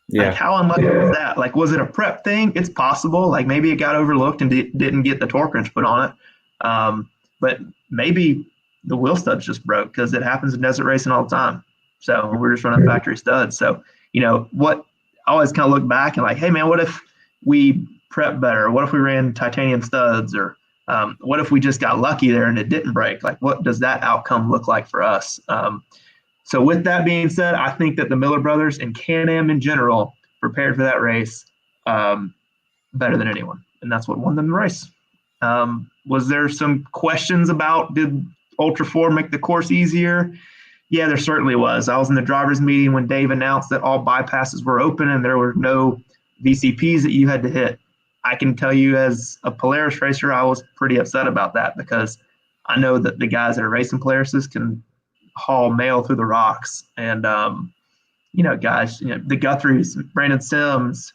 Yeah. Like how unlucky was that? Like, was it a prep thing? It's possible. Like maybe it got overlooked and didn't get the torque wrench put on it. But maybe the wheel studs just broke because it happens in desert racing all the time. So we're just running factory studs. So, what I always kind of look back and like, hey man, what if we prep better? What if we ran titanium studs? Or what if we just got lucky there and it didn't break? Like, what does that outcome look like for us? So with that being said, I think that the Miller brothers and Can-Am in general prepared for that race better than anyone. And that's what won them the race. Was there some questions about, did Ultra 4 make the course easier? Yeah, there certainly was. I was in the driver's meeting when Dave announced that all bypasses were open and there were no VCPs that you had to hit. I can tell you as a Polaris racer, I was pretty upset about that because I know that the guys that are racing Polarises can haul mail through the rocks. And, guys, the Guthries, Brandon Sims,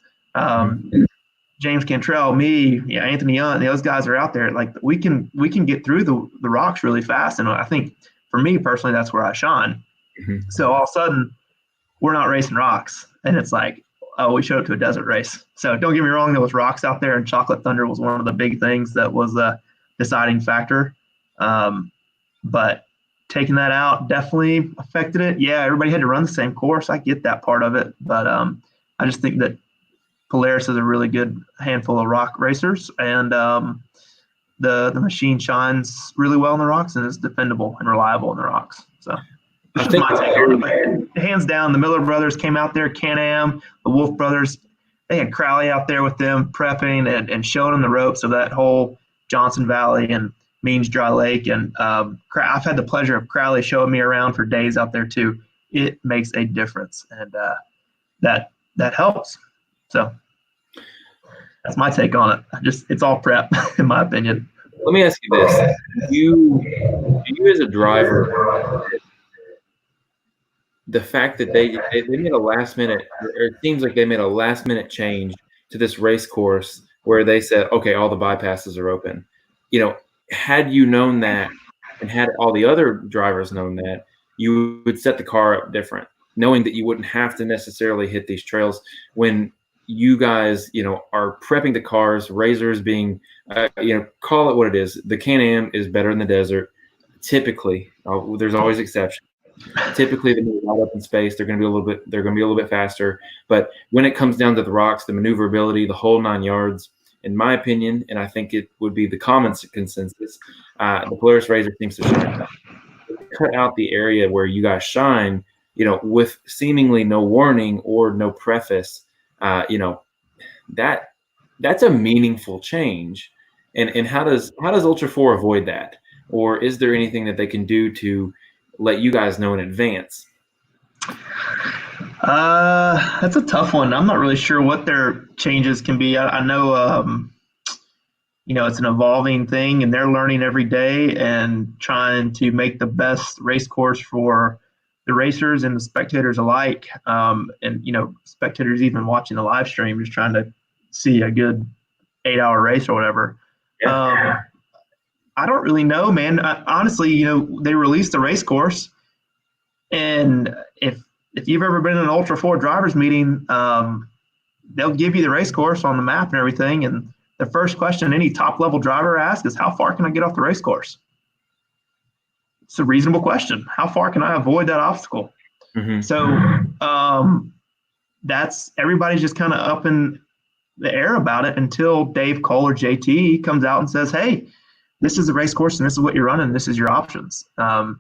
James Cantrell, me, Anthony Young, those guys are out there. Like we can get through the rocks really fast. And I think for me personally, that's where I shine. Mm-hmm. So all of a sudden we're not racing rocks. And it's like, oh, we showed up to a desert race. So don't get me wrong, there was rocks out there, and Chocolate Thunder was one of the big things that was the deciding factor. But taking that out definitely affected it. Yeah, everybody had to run the same course. I get that part of it. But I just think that Polaris is a really good handful of rock racers, and the machine shines really well in the rocks and is dependable and reliable in the rocks. So I think hands down, the Miller brothers came out there, Can-Am, the Wolf brothers, they had Crowley out there with them prepping and showing them the ropes of that whole Johnson Valley and Means Dry Lake. And I've had the pleasure of Crowley showing me around for days out there too. It makes a difference, and that helps. So that's my take on it. It's all prep, in my opinion. Let me ask you this: you as a driver, the fact that they made a last minute, or it seems like they made a last minute change to this race course where they said, okay, all the bypasses are open. Had you known that, and had all the other drivers known that, you would set the car up different, knowing that you wouldn't have to necessarily hit these trails when you guys, are prepping the cars, razors being, call it what it is. The Can-Am is better in the desert. Typically, there's always exceptions. Typically, they move right up in space. They're going to be a little bit faster. But when it comes down to the rocks, the maneuverability, the whole 9 yards, in my opinion, and I think it would be the common consensus, the Polaris Razor seems to shine. Cut out the area where you guys shine. with seemingly no warning or no preface, that's a meaningful change. And how does Ultra 4 avoid that? Or is there anything that they can do to let you guys know in advance? That's a tough one. I'm not really sure what their changes can be. I know, it's an evolving thing, and they're learning every day and trying to make the best race course for the racers and the spectators alike. Spectators even watching the live stream, just trying to see a good 8-hour race or whatever. Yeah. I don't really know, man. Honestly, they released the race course, and if you've ever been in an Ultra 4 drivers meeting, they'll give you the race course on the map and everything, and the first question any top-level driver asks is, how far can I get off the race course? It's a reasonable question. How far can I avoid that obstacle? Mm-hmm. So that's everybody's just kind of up in the air about it until Dave Cole or JT comes out and says, hey, this is the race course and this is what you're running. This is your options. I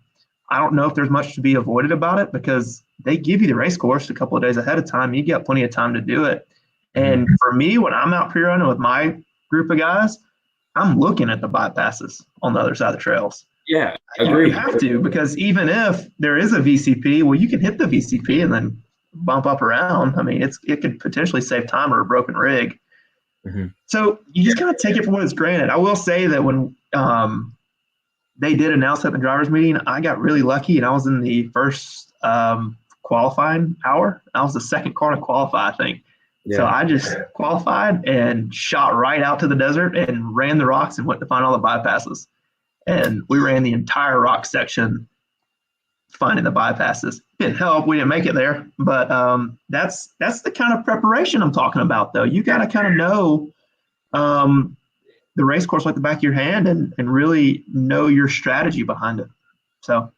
don't know if there's much to be avoided about it because they give you the race course a couple of days ahead of time. You get plenty of time to do it. And for me, when I'm out pre-running with my group of guys, I'm looking at the bypasses on the other side of the trails. Yeah, agree. You have to, because even if there is a VCP, well, you can hit the VCP and then bump up around. I mean, it could potentially save time or a broken rig. Mm-hmm. So you just kind of take it for what it's granted. I will say that when they did announce at the drivers meeting, I got really lucky, and I was in the first qualifying hour. I was the second car to qualify, I think. Yeah. So I just qualified and shot right out to the desert and ran the rocks and went to find all the bypasses. And we ran the entire rock section finding the bypasses. Didn't help. We didn't make it there. But that's the kind of preparation I'm talking about, though. You got to kind of know the race course like the back of your hand and really know your strategy behind it. So,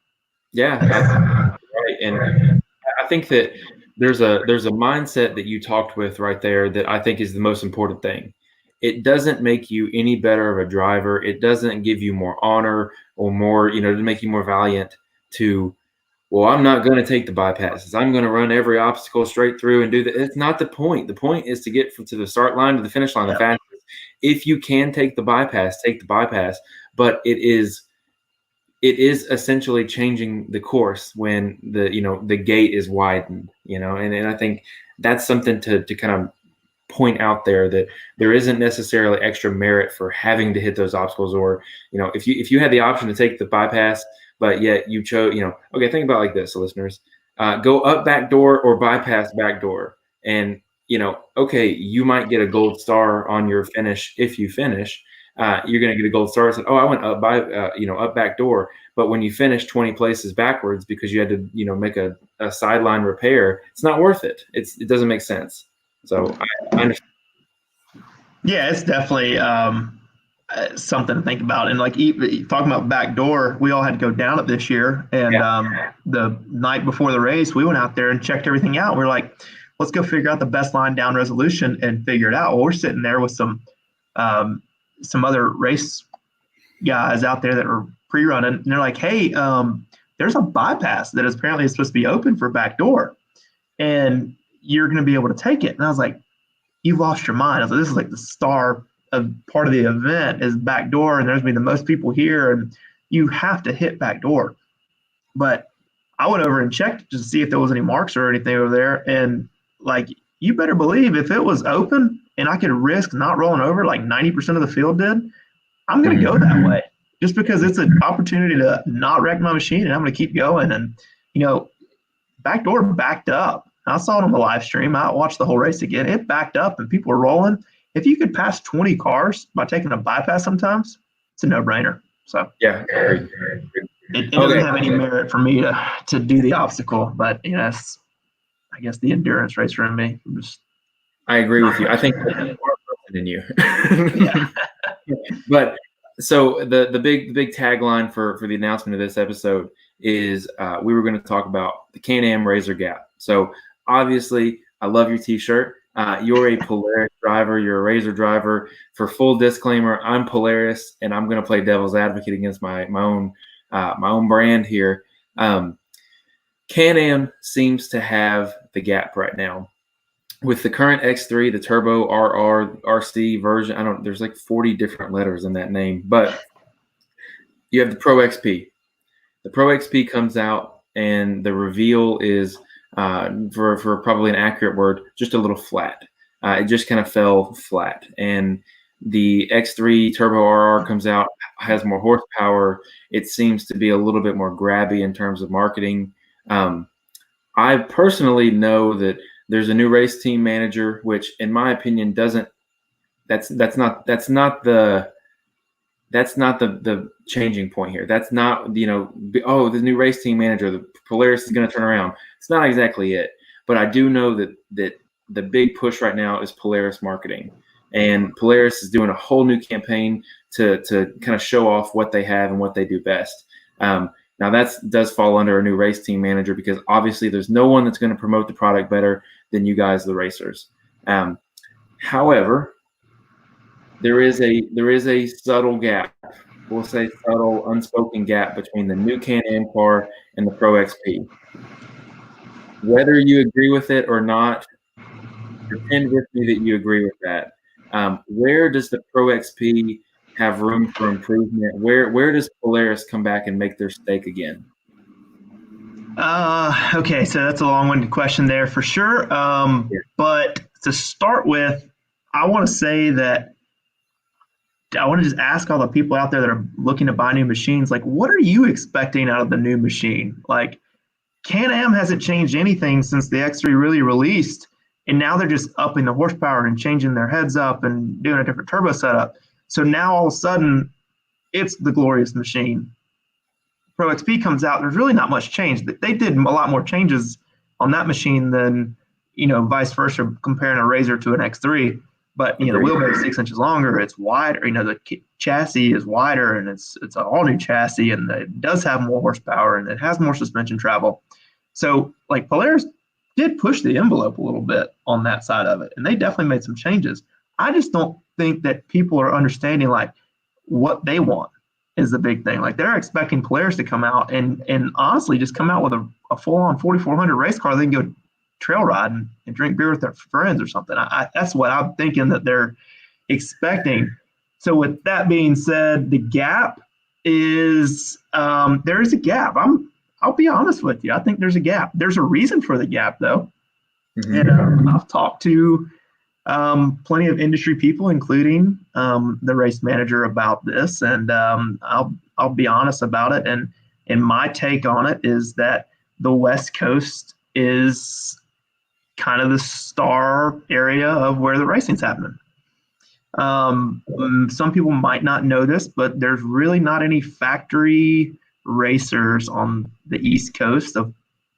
yeah, that's right. And I think that there's a mindset that you talked with right there that I think is the most important thing. It doesn't make you any better of a driver. It doesn't give you more honor or more, to make you more valiant to, well, I'm not going to take the bypasses. I'm going to run every obstacle straight through and do that. It's not the point. The point is to get to the start line to the finish line the fastest. If you can take the bypass, take the bypass. But it is essentially changing the course when the gate is widened, and I think that's something to kind of point out there, that there isn't necessarily extra merit for having to hit those obstacles, or if you had the option to take the bypass but yet you chose, okay, think about it like this, listeners, go up back door or bypass back door, and okay, you might get a gold star on your finish. If you finish, you're going to get a gold star. Said, oh, I went up by up back door, but when you finish 20 places backwards because you had to make a sideline repair, it's not worth it. It doesn't make sense. So I understand. Yeah, it's definitely something to think about. And like talking about back door, we all had to go down it this year. And the night before the race, we went out there and checked everything out. We're like, let's go figure out the best line down resolution and figure it out. Well, we're sitting there with some other race guys out there that are pre-running, and they're like, hey, there's a bypass that is apparently supposed to be open for back door, and you're going to be able to take it. And I was like, you've lost your mind. I was like, this is like the star of part of the event is back door, and there's going to be the most people here, and you have to hit back door. But I went over and checked to see if there was any marks or anything over there, and like, you better believe if it was open and I could risk not rolling over like 90% of the field did, I'm going to go that way just because it's an opportunity to not wreck my machine, and I'm going to keep going. And, backdoor backed up. I saw it on the live stream. I watched the whole race again. It backed up and people were rolling. If you could pass 20 cars by taking a bypass sometimes, it's a no-brainer. So yeah, it doesn't have any merit for me to do the obstacle, but it's, I guess, the endurance racer in me. I agree with you. I think there's more person in you. Yeah. But so the big tagline for the announcement of this episode is we were going to talk about the Can-Am Razor Gap. So obviously, I love your T-shirt. You're a Polaris driver. You're a Razor driver. For full disclaimer, I'm Polaris, and I'm going to play devil's advocate against my own brand here. Can-Am seems to have the gap right now. With the current X3, the Turbo RR RC version, there's like 40 different letters in that name, but you have the Pro XP. The Pro XP comes out, and the reveal is, for probably an accurate word, just a little flat. It just kind of fell flat. And the X3 Turbo RR comes out, has more horsepower. It seems to be a little bit more grabby in terms of marketing. I personally know that there's a new race team manager, which, in my opinion, doesn't. That's not the changing point here. That's not, the new race team manager, the Polaris is going to turn around. It's not exactly it. But I do know that the big push right now is Polaris marketing. And Polaris is doing a whole new campaign to kind of show off what they have and what they do best. Now that does fall under a new race team manager, because obviously there's no one that's going to promote the product better than you guys, the racers. However, there is a subtle gap. We'll say subtle, unspoken gap between the new Can-Am car and the Pro XP. Whether you agree with it or not, pretend with me that you agree with that. Where does the Pro XP have room for improvement? Where does Polaris come back and make their stake again? Okay, so that's a long-winded question there for sure. But to start with, I want to say that I want to just ask all the people out there that are looking to buy new machines, like, what are you expecting out of the new machine? Like, Can-Am hasn't changed anything since the X3 really released, and now they're just upping the horsepower and changing their heads up and doing a different turbo setup. So now all of a sudden, it's the glorious machine. Pro XP comes out, there's really not much change. They did a lot more changes on that machine than, vice versa, comparing a Razor to an X3. But, the wheelbase is 6 inches longer, it's wider, the chassis is wider, and it's an all-new chassis, and it does have more horsepower, and it has more suspension travel. So, like, Polaris did push the envelope a little bit on that side of it, and they definitely made some changes. I just don't think that people are understanding, like, what they want is the big thing. Like, they're expecting Polaris to come out and honestly just come out with a full-on 4400 race car. They can go trail ride and drink beer with their friends or something. That's what I'm thinking that they're expecting. So with that being said, the gap is there is a gap. I'll be honest with you. I think there's a gap. There's a reason for the gap, though. Mm-hmm. And I've talked to plenty of industry people, including the race manager, about this, and I'll be honest about it. And my take on it is that the West Coast is kind of the star area of where the racing's happening. Some people might not know this, but there's really not any factory racers on the East Coast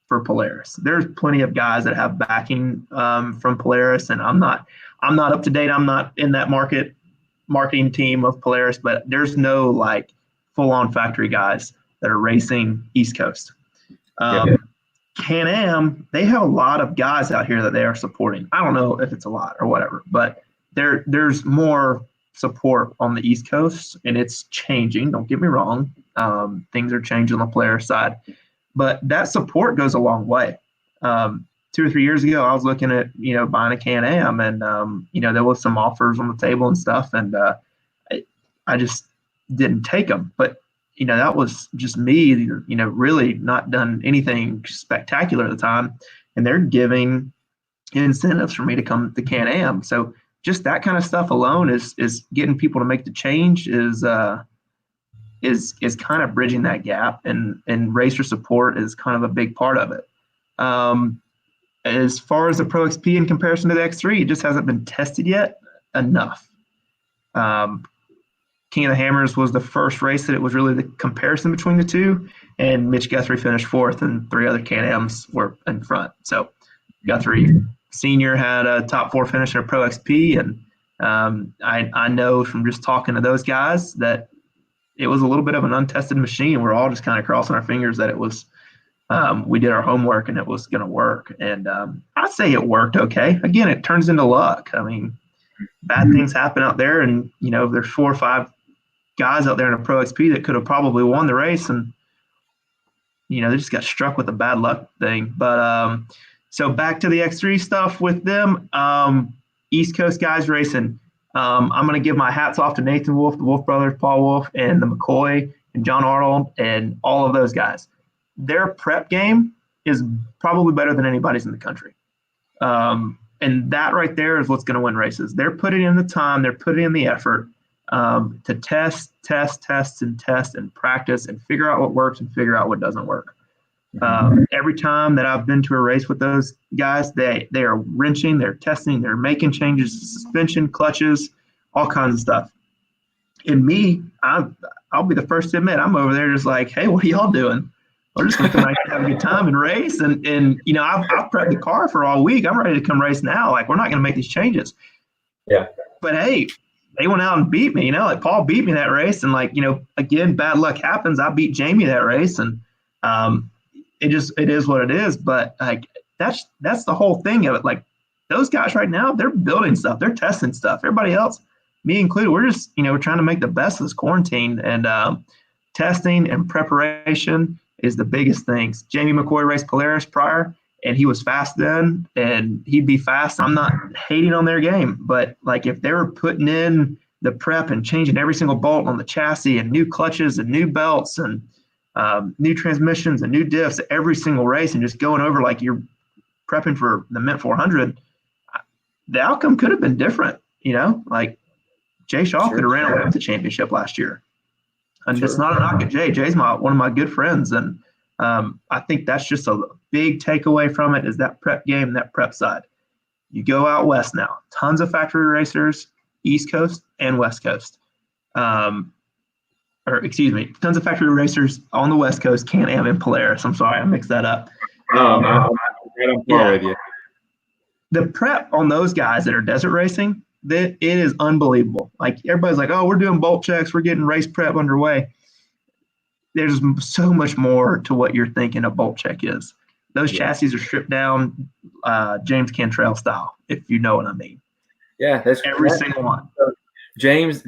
for Polaris. There's plenty of guys that have backing from Polaris, and I'm not up to date. I'm not in that marketing team of Polaris, but there's no like full-on factory guys that are racing East Coast. Can-Am, they have a lot of guys out here that they are supporting. I don't know if it's a lot or whatever, but there's more support on the East Coast, and it's changing. Don't get me wrong. Things are changing on the Polaris side, but that support goes a long way. 2 or 3 years ago, I was looking at, buying a Can-Am, and, there was some offers on the table and stuff, and I just didn't take them. But that was just me, really not done anything spectacular at the time. And they're giving incentives for me to come to Can-Am. So just that kind of stuff alone is getting people to make the change, is kind of bridging that gap. And racer support is kind of a big part of it. As far as the Pro XP in comparison to the X3, it just hasn't been tested yet enough. King of the Hammers was the first race that it was really the comparison between the two, and Mitch Guthrie finished fourth, and 3 other Can-Ams were in front. So Guthrie Senior had a top 4 finish in a Pro XP, and I know from just talking to those guys that it was a little bit of an untested machine. We're all just kind of crossing our fingers that it was we did our homework and it was going to work. And I'd say it worked okay. Again, it turns into luck. I mean, bad things happen out there, and there's 4 or 5 guys out there in a Pro XP that could have probably won the race, and they just got struck with a bad luck thing. But so back to the X3 stuff with them. East Coast guys racing. I'm going to give my hats off to Nathan Wolf, the Wolf brothers, Paul Wolf, and the McCoy and John Arnold, and all of those guys. Their prep game is probably better than anybody's in the country. And that right there is what's going to win races. They're putting in the time, they're putting in the effort to test, and practice and figure out what works and figure out what doesn't work. Every time that I've been to a race with those guys, they are wrenching, they're testing, they're making changes to suspension, clutches, all kinds of stuff. And me, I'll be the first to admit, I'm over there just like, hey, what are y'all doing? We're just going to come out and have a good time and race. And I've prepped the car for all week. I'm ready to come race now. Like, we're not going to make these changes. Yeah. But, hey, they went out and beat me. Like Paul beat me that race. And, again, bad luck happens. I beat Jamie that race. And it is what it is. But, that's the whole thing of it. Like, those guys right now, they're building stuff. They're testing stuff. Everybody else, me included, we're just, we're trying to make the best of this quarantine. And testing and preparation is the biggest things. Jamie McCoy raced Polaris prior, and he was fast then, and he'd be fast. I'm not hating on their game, but if they were putting in the prep and changing every single bolt on the chassis and new clutches and new belts and new transmissions and new diffs every single race and just going over like you're prepping for the Mint 400, the outcome could have been different. Jay Shaw could have ran away with the championship last year. And it's not a knock at Jay. Jay's one of my good friends. And I think that's just a big takeaway from it is that prep game, that prep side. You go out west now. Tons of factory racers, East Coast and West Coast. Tons of factory racers on the West Coast, Can-Am and Polaris. I'm sorry, I mixed that up. I'm right on par with you. The prep on those guys that are desert racing, it is unbelievable. Everybody's like, oh, we're doing bolt checks, we're getting race prep underway. There's so much more to what you're thinking a bolt check is. Those chassis are stripped down James Cantrell style, if you know what I mean. Yeah, that's every single one. James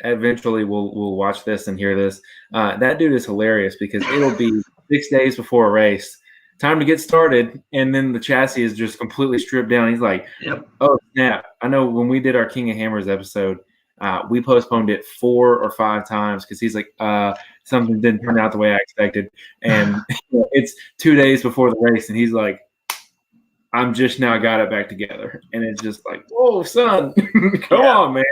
eventually will watch this and hear this. That dude is hilarious because it'll be 6 days before a race. Time to get started, and then the chassis is just completely stripped down. He's like, yep. Oh, snap. I know when we did our King of Hammers episode, we postponed it 4 or 5 times because he's like, something didn't turn out the way I expected. And it's 2 days before the race, and he's like, I'm just now got it back together. And it's just like, whoa, son, come on, man.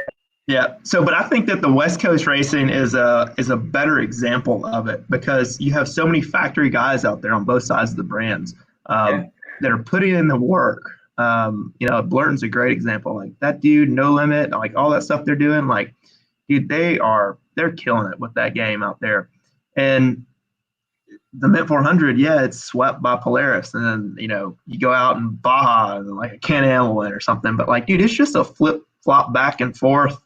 Yeah. So, but I think that the West Coast racing is a better example of it because you have so many factory guys out there on both sides of the brands that are putting in the work. Blurton's a great example. Like that dude, No Limit, like all that stuff they're doing. Like, dude, they're killing it with that game out there. And the Mint 400, it's swept by Polaris, and then you go out in Baja and like a Can-Am win or something. But like, dude, it's just a flip flop back and forth.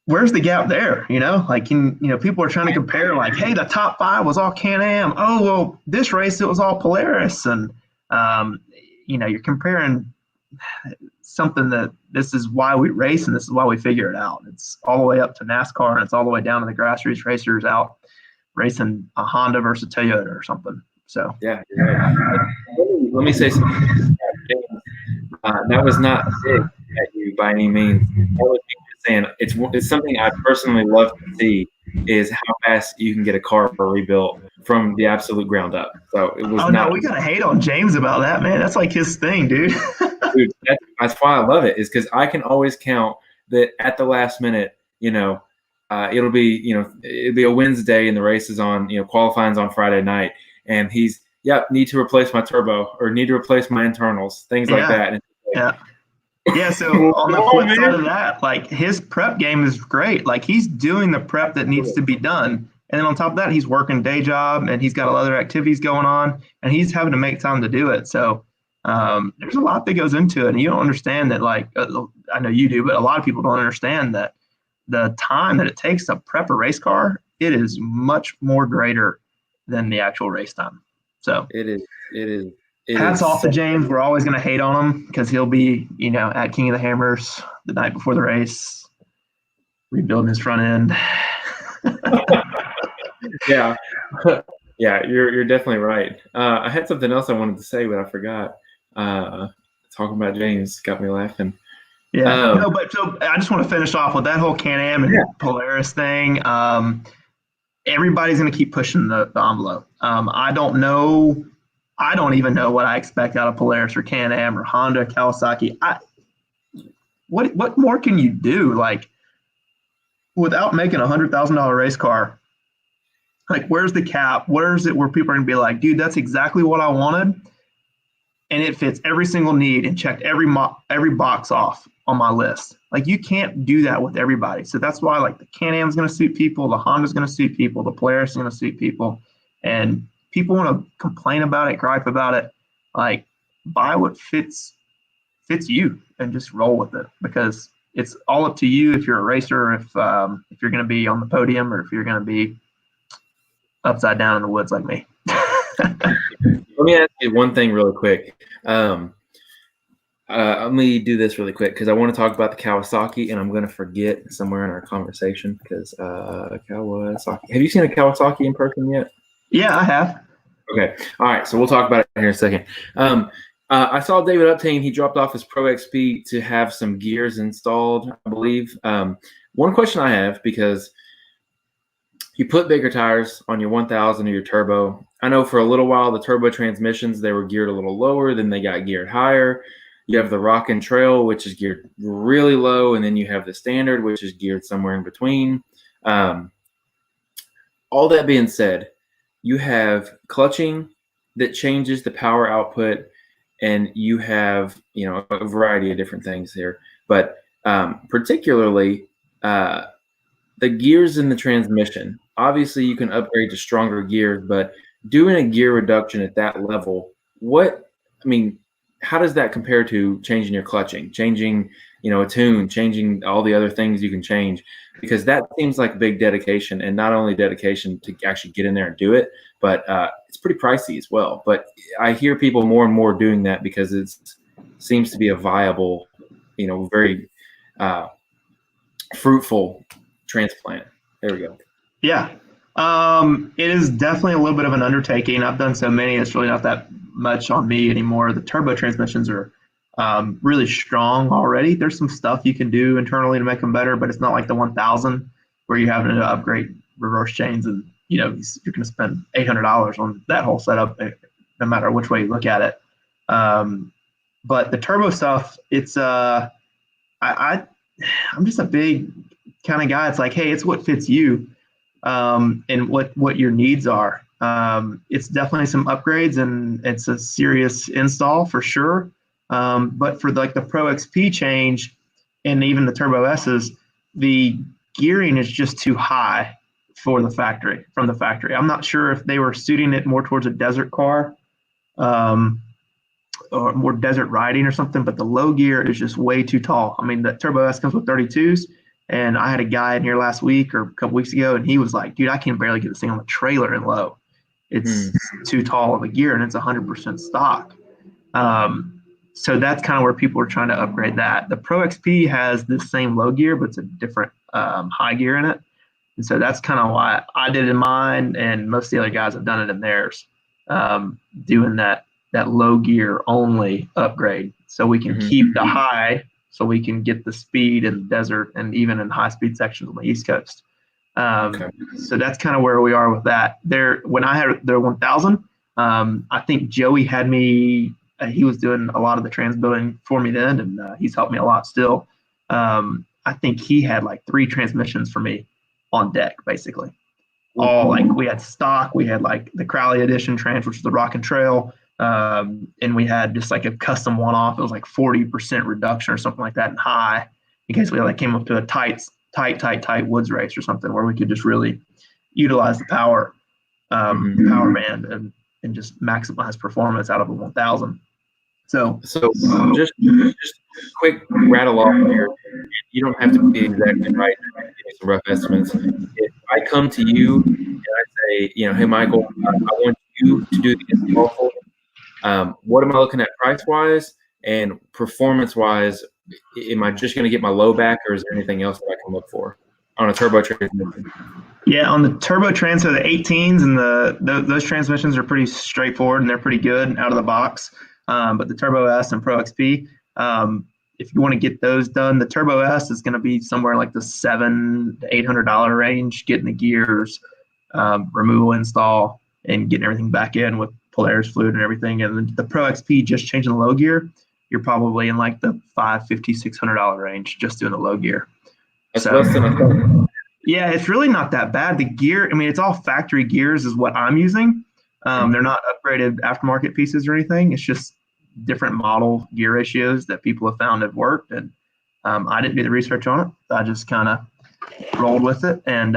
Where's the gap there? People are trying to compare like, hey, the top 5 was all Can-Am. Oh, well, this race, it was all Polaris. And, you're comparing something that this is why we race and this is why we figure it out. It's all the way up to NASCAR and it's all the way down to the grassroots racers out racing a Honda versus Toyota or something. So, yeah. Let me say something. That was not big at you by any means. That was saying it's something I personally love to see is how fast you can get a car rebuilt from the absolute ground up. So it was. No, we gotta hate on James about that, man. That's like his thing, dude. Dude, that's why I love it. Is because I can always count that at the last minute. It'll be a Wednesday and the race is on. Qualifying's on Friday night, and he's need to replace my turbo or need to replace my internals, things like that. And Yeah, so on the flip side of that, like his prep game is great. Like he's doing the prep that needs to be done. And then on top of that, he's working day job and he's got other activities going on and he's having to make time to do it. So there's a lot that goes into it. And you don't understand that, like, I know you do, but a lot of people don't understand that the time that it takes to prep a race car, it is much more greater than the actual race time. So it is. Hats off to James. We're always going to hate on him because he'll be, at King of the Hammers the night before the race, rebuilding his front end. Yeah. Yeah, you're definitely right. I had something else I wanted to say, but I forgot. Talking about James got me laughing. Yeah, Um, no, but so I just want to finish off with that whole Can-Am yeah, and Polaris thing. Everybody's going to keep pushing the envelope. I don't know. I don't even know what I expect out of Polaris or Can-Am or Honda, Kawasaki. What more can you do? Like without making $100,000 race car, like where's the cap? Where's it where people are going to be like, dude, that's exactly what I wanted, and it fits every single need and checked every box off on my list. Like you can't do that with everybody. So that's why like the Can-Am is going to suit people, the Honda is going to suit people, the Polaris is going to suit people, and people want to complain about it, gripe about it. Like buy what fits you and just roll with it because it's all up to you if you're a racer, if you're going to be on the podium or if you're going to be upside down in the woods like me. let me ask you one thing really quick. Let me do this really quick because I want to talk about the Kawasaki, and I'm going to forget somewhere in our conversation because Kawasaki. Have you seen a Kawasaki in person yet? Yeah, I have. Okay. All right. So we'll talk about it here in a second. I saw David Uptain. He dropped off his Pro XP to have some gears installed, I believe. One question I have, because you put bigger tires on your 1000 or your turbo. I know for a little while the turbo transmissions, they were geared a little lower, then they got geared higher. You have the Rock and Trail, which is geared really low, and then you have the Standard, which is geared somewhere in between. All that being said, you have clutching that changes the power output, and you have a variety of different things here. But particularly the gears in the transmission. Obviously, you can upgrade to stronger gears, but doing a gear reduction at that level, how does that compare to changing your clutching, changing, a tune, changing all the other things you can change? Because that seems like big dedication, and not only dedication to actually get in there and do it, but it's pretty pricey as well. But I hear people more and more doing that because it seems to be a viable, very fruitful transplant. There we go. Yeah. It is definitely a little bit of an undertaking. I've done so many, it's really not that much on me anymore. The turbo transmissions are really strong already. There's some stuff you can do internally to make them better, but it's not like the 1000 where you're having to upgrade reverse chains and you're going to spend $800 on that whole setup, no matter which way you look at it. But the turbo stuff, it's I'm just a big kind of guy. It's like, hey, it's what fits you and what your needs are. It's definitely some upgrades and it's a serious install for sure. But for like the Pro XP change and even the Turbo S's, the gearing is just too high from the factory. I'm not sure if they were suiting it more towards a desert car or more desert riding or something, but the low gear is just way too tall. I mean, the Turbo S comes with 32s, and I had a guy in here last week or a couple weeks ago, and he was like, dude, I can barely get this thing on the trailer in low. It's too tall of a gear, and it's 100% stock. So that's kind of where people are trying to upgrade that. The Pro XP has the same low gear, but it's a different high gear in it. And so that's kind of why I did it in mine, and most of the other guys have done it in theirs, doing that low gear only upgrade so we can keep the high, so we can get the speed in the desert and even in high speed sections on the East Coast. So that's kind of where we are with that. When I had their 1000, I think Joey had me. He was doing a lot of the trans building for me then, and he's helped me a lot still. I think he had like 3 transmissions for me on deck, basically. All like we had stock, we had like the Crowley Edition trans, which is the Rock and Trail, and we had just like a custom one-off. It was like 40% reduction or something like that in high, in case we like came up to a tight woods race or something where we could just really utilize the power band and just maximize performance out of a 1000. So just quick rattle off here. You don't have to be exactly right. Give me some rough estimates. If I come to you and I say, hey, Michael, I want you to do the install for me. What am I looking at price-wise and performance-wise? Am I just going to get my low back, or is there anything else that I can look for on a turbo transmission? Yeah, on the turbo trans, so the 18s and those transmissions are pretty straightforward and they're pretty good out of the box. But the Turbo S and Pro XP, if you want to get those done, the Turbo S is going to be somewhere like the $700 to $800 range, getting the gears, removal, install, and getting everything back in with Polaris fluid and everything. And the Pro XP, just changing the low gear, you're probably in like the $550, $600 range just doing the low gear. That's less than I thought. Yeah, it's really not that bad. The gear, I mean, it's all factory gears is what I'm using. They're not upgraded aftermarket pieces or anything. It's just different model gear ratios that people have found have worked. And I didn't do the research on it. I just kind of rolled with it. And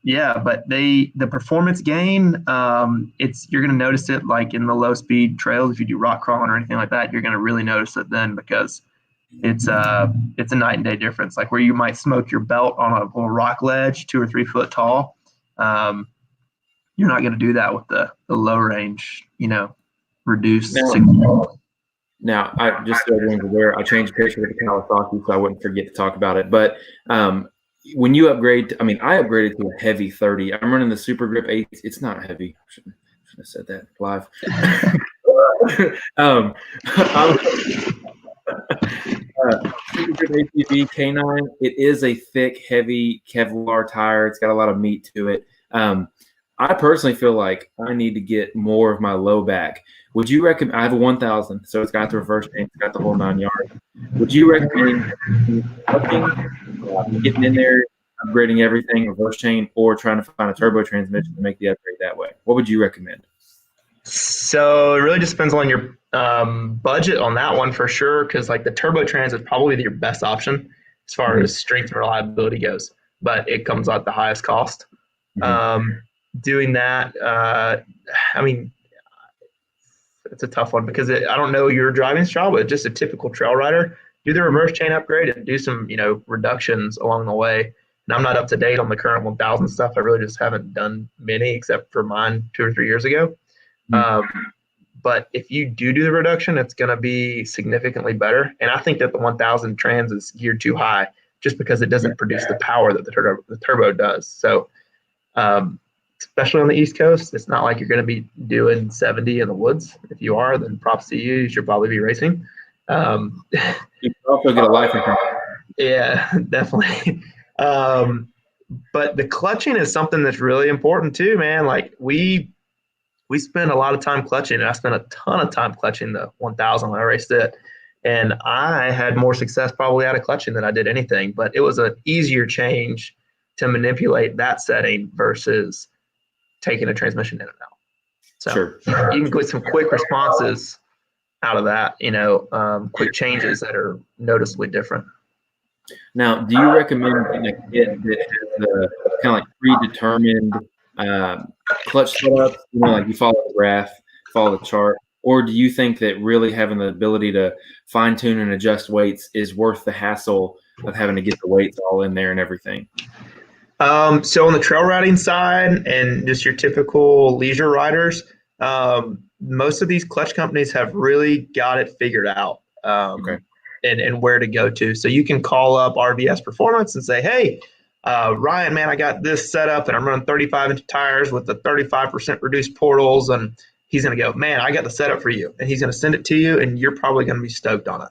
yeah, but the performance gain, you're going to notice it like in the low speed trails. If you do rock crawling or anything like that, you're going to really notice it then, because it's a night and day difference. Like where you might smoke your belt on a little rock ledge 2 or 3 foot tall, you're not going to do that with the low range, reduced signal. Now, I just so everyone's aware, I changed picture with the Kawasaki so I wouldn't forget to talk about it. But when you upgrade, I upgraded to a heavy 30. I'm running the Super Grip 8. It's not heavy. Shouldn't have said that live. Super Grip ATV K9. It is a thick, heavy Kevlar tire. It's got a lot of meat to it. I personally feel like I need to get more of my low back. Would you recommend? I have a 1000, so it's got the reverse chain, it's got the whole 9 yards. Would you recommend getting in there, upgrading everything, reverse chain, or trying to find a turbo transmission to make the upgrade that way? What would you recommend? So it really just depends on your budget on that one for sure, because like the turbo trans is probably your best option as far as strength and reliability goes, but it comes at the highest cost. Doing that, it's a tough one because I don't know your driving style, but just a typical trail rider, do the reverse chain upgrade and do some, reductions along the way. And I'm not up to date on the current 1000 stuff. I really just haven't done many except for mine 2 or 3 years ago. But if you do the reduction, it's going to be significantly better. And I think that the 1000 trans is geared too high just because it doesn't produce the power that the turbo does. So, especially on the East Coast, it's not like you're going to be doing 70 in the woods. If you are, then props to you. You should probably be racing. You can also get a life insurance. Yeah, definitely. But the clutching is something that's really important too, man. Like we spend a lot of time clutching, and I spent a ton of time clutching the 1000 when I raced it. And I had more success probably out of clutching than I did anything, but it was an easier change to manipulate that setting versus taking a transmission in and out. So sure. You can get some quick responses out of that, quick changes that are noticeably different. Now, do you recommend getting a kit that has the kind of like predetermined clutch setup, like you follow the graph, follow the chart, or do you think that really having the ability to fine tune and adjust weights is worth the hassle of having to get the weights all in there and everything? So on the trail riding side and just your typical leisure riders, most of these clutch companies have really got it figured out and where to go to. So you can call up RVS Performance and say, hey, Ryan, man, I got this set up and I'm running 35-inch tires with the 35% reduced portals. And he's going to go, man, I got the setup for you. And he's going to send it to you and you're probably going to be stoked on it.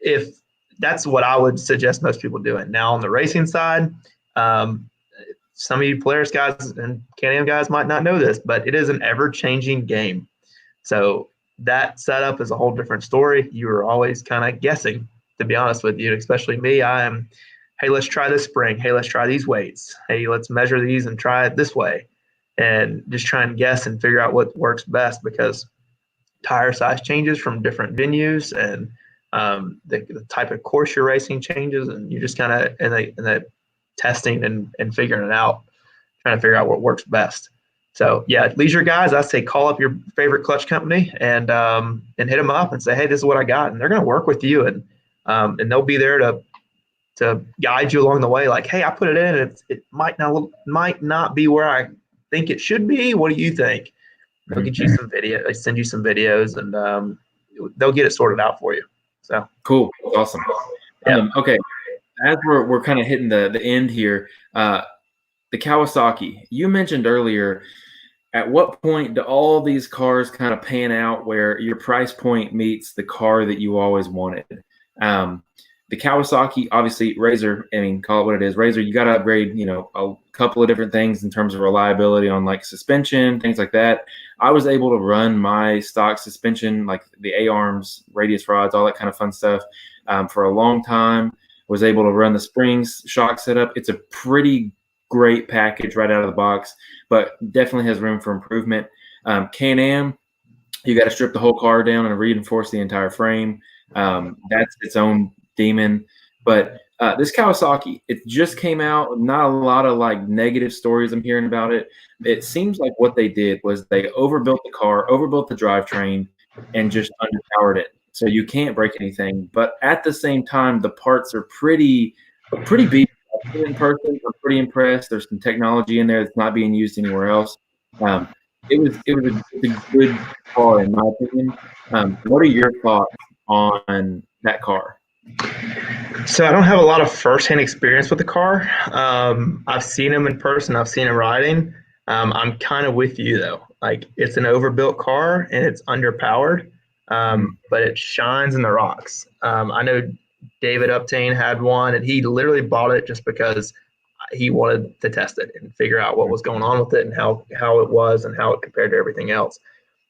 If that's what I would suggest most people doing. Now on the racing side, some of you Polaris guys and Can-Am guys might not know this, but it is an ever-changing game. So that setup is a whole different story. You are always kind of guessing, to be honest with you, especially me. I am, hey, let's try this spring. Hey, let's try these weights. Hey, let's measure these and try it this way. And just try and guess and figure out what works best, because tire size changes from different venues and the type of course you're racing changes, and you just kind of in the testing and figuring it out, trying to figure out what works best. So yeah, leisure guys, I say call up your favorite clutch company and hit them up and say, hey, this is what I got, and they're going to work with you and they'll be there to guide you along the way. Like, hey, I put it in, and it might not be where I think it should be. What do you think? They'll get you some video. They send you some videos, and they'll get it sorted out for you. So cool, awesome. Okay, as we're kind of hitting the end here, the Kawasaki, you mentioned earlier, at what point do all these cars kind of pan out where your price point meets the car that you always wanted? The Kawasaki, obviously, Razor, I mean, call it what it is. Razor, you got to upgrade, a couple of different things in terms of reliability on like suspension, things like that. I was able to run my stock suspension, like the A-arms, radius rods, all that kind of fun stuff for a long time. Was able to run the springs shock setup. It's a pretty great package right out of the box, but definitely has room for improvement. Can-Am, you got to strip the whole car down and reinforce the entire frame. That's its own demon. But this Kawasaki, it just came out. Not a lot of like negative stories I'm hearing about it. It seems like what they did was they overbuilt the car, overbuilt the drivetrain, and just underpowered it. So you can't break anything. But at the same time, the parts are pretty beat in person. I'm pretty impressed. There's some technology in there that's not being used anywhere else. It was a good car in my opinion. What are your thoughts on that car? So I don't have a lot of firsthand experience with the car. I've seen him in person. I've seen him riding. I'm kind of with you though. Like it's an overbuilt car and it's underpowered, but it shines in the rocks. I know David Uptain had one, and he literally bought it just because he wanted to test it and figure out what was going on with it and how it was and how it compared to everything else.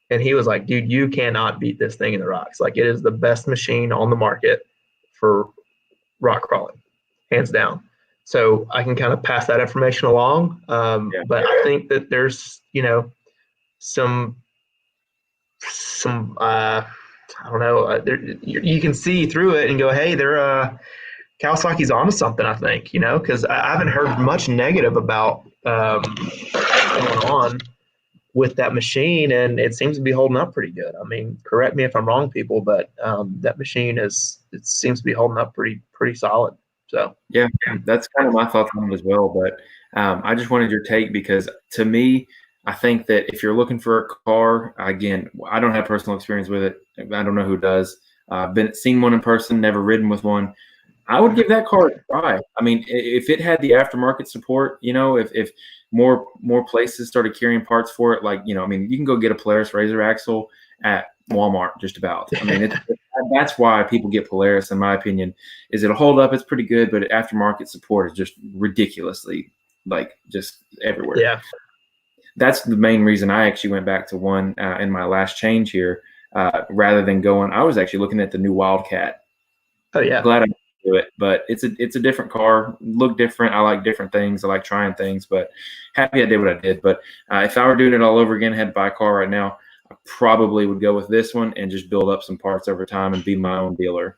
And he was like, dude, you cannot beat this thing in the rocks. Like it is the best machine on the market for rock crawling, hands down. So I can kind of pass that information along. But I think that there's, some I don't know. You can see through it and go, hey, they're Kawasaki's onto something, I think, because I haven't heard much negative about going on with that machine, and it seems to be holding up pretty good. I mean, correct me if I'm wrong, people, but that machine it seems to be holding up pretty solid. So yeah, that's kind of my thoughts on it as well. But I just wanted your take because to me, I think that if you're looking for a car, again, I don't have personal experience with it. I don't know who does. I've seen one in person, never ridden with one. I would give that car a try. I mean, if it had the aftermarket support, if more places started carrying parts for it, like, I mean, you can go get a Polaris Razor axle at Walmart just about. I mean, that's why people get Polaris, in my opinion, is it'll hold up. It's pretty good, but aftermarket support is just ridiculously, like, just everywhere. Yeah. That's the main reason I actually went back to one in my last change here, rather than going. I was actually looking at the new Wildcat. Oh yeah, glad I do it, but it's a different car. Look different. I like different things. I like trying things, but happy I did what I did. But if I were doing it all over again, had to buy a car right now, I probably would go with this one and just build up some parts over time and be my own dealer.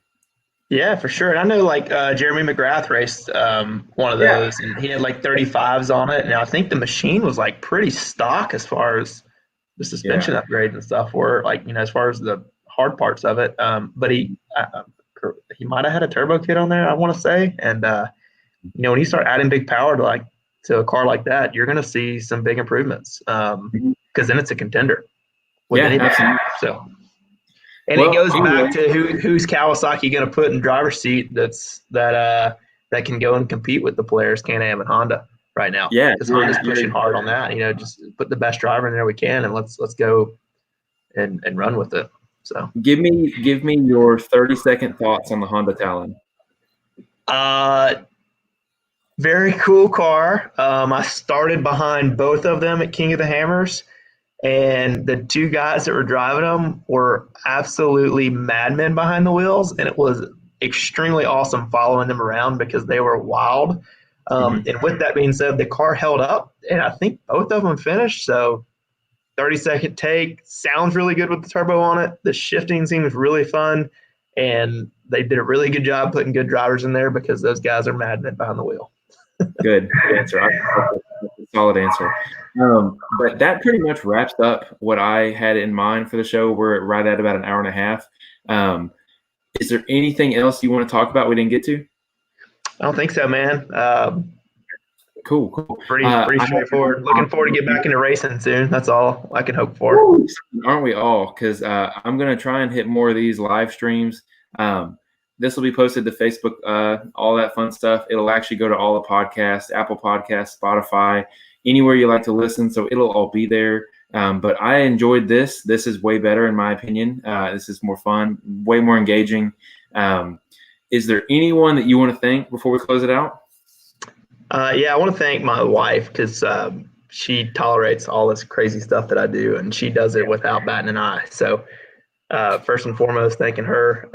Yeah, for sure. And I know like Jeremy McGrath raced one of those, and he had like 35s on it. And I think the machine was like pretty stock as far as the suspension upgrades and stuff were, like, as far as the hard parts of it. But he might have had a turbo kit on there, I want to say. And when you start adding big power to a car like that, you're going to see some big improvements because then it's a contender. Absolutely. So. And it goes back to who's Kawasaki going to put in driver's seat that can go and compete with the Polaris, Can-Am, and Honda right now. Yeah, because Honda's pushing hard on that. Just put the best driver in there we can, and let's go and run with it. So give me your 30-second thoughts on the Honda Talon. Very cool car. I started behind both of them at King of the Hammers. And the two guys that were driving them were absolutely madmen behind the wheels, and it was extremely awesome following them around because they were wild. And with that being said, the car held up, and I think both of them finished. So 30-second take, sounds really good with the turbo on it. The shifting seems really fun, and they did a really good job putting good drivers in there because those guys are madmen behind the wheel. Good answer. That's a solid answer. But that pretty much wraps up what I had in mind for the show. We're right at about an hour and a half. Is there anything else you want to talk about we didn't get to? I don't think so, man. Cool. Pretty straightforward. Looking forward to get back into racing soon. That's all I can hope for. Aren't we all? Because I'm going to try and hit more of these live streams. this will be posted to Facebook, all that fun stuff. It'll actually go to all the podcasts, Apple Podcasts, Spotify, anywhere you like to listen. So it'll all be there. But I enjoyed this. This is way better in my opinion. This is more fun, way more engaging. Is there anyone that you want to thank before we close it out? Yeah, I want to thank my wife because she tolerates all this crazy stuff that I do, and she does it without batting an eye. So first and foremost, thanking her.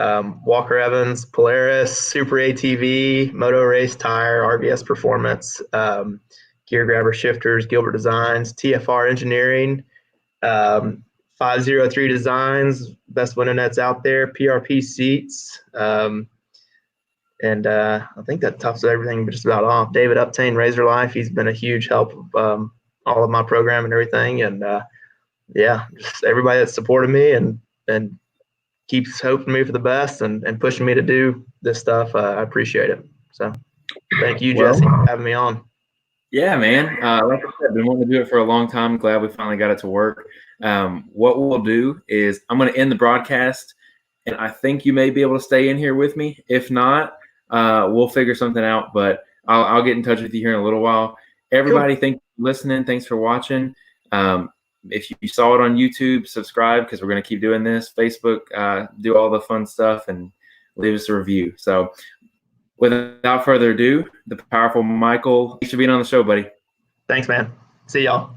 Walker Evans, Polaris, Super ATV, Moto Race Tire, RVS Performance, Gear Grabber Shifters, Gilbert Designs, TFR Engineering, 503 Designs, best window nets out there, PRP Seats, and I think that tops everything just about off. David Uptain, Razor Life, he's been a huge help of all of my program and everything. And yeah, just everybody that's supported me and keeps hoping me for the best and pushing me to do this stuff. I appreciate it. So thank you, Jesse, for having me on. Yeah, man. Like I said, I've been wanting to do it for a long time. Glad we finally got it to work. What we'll do is I'm going to end the broadcast, and I think you may be able to stay in here with me. If not, we'll figure something out, but I'll get in touch with you here in a little while. Everybody, Thanks for listening. Thanks for watching. If you saw it on YouTube, subscribe because we're going to keep doing this. Facebook, do all the fun stuff and leave us a review. So without further ado, the powerful Michael, thanks for being on the show, buddy. Thanks, man. See y'all.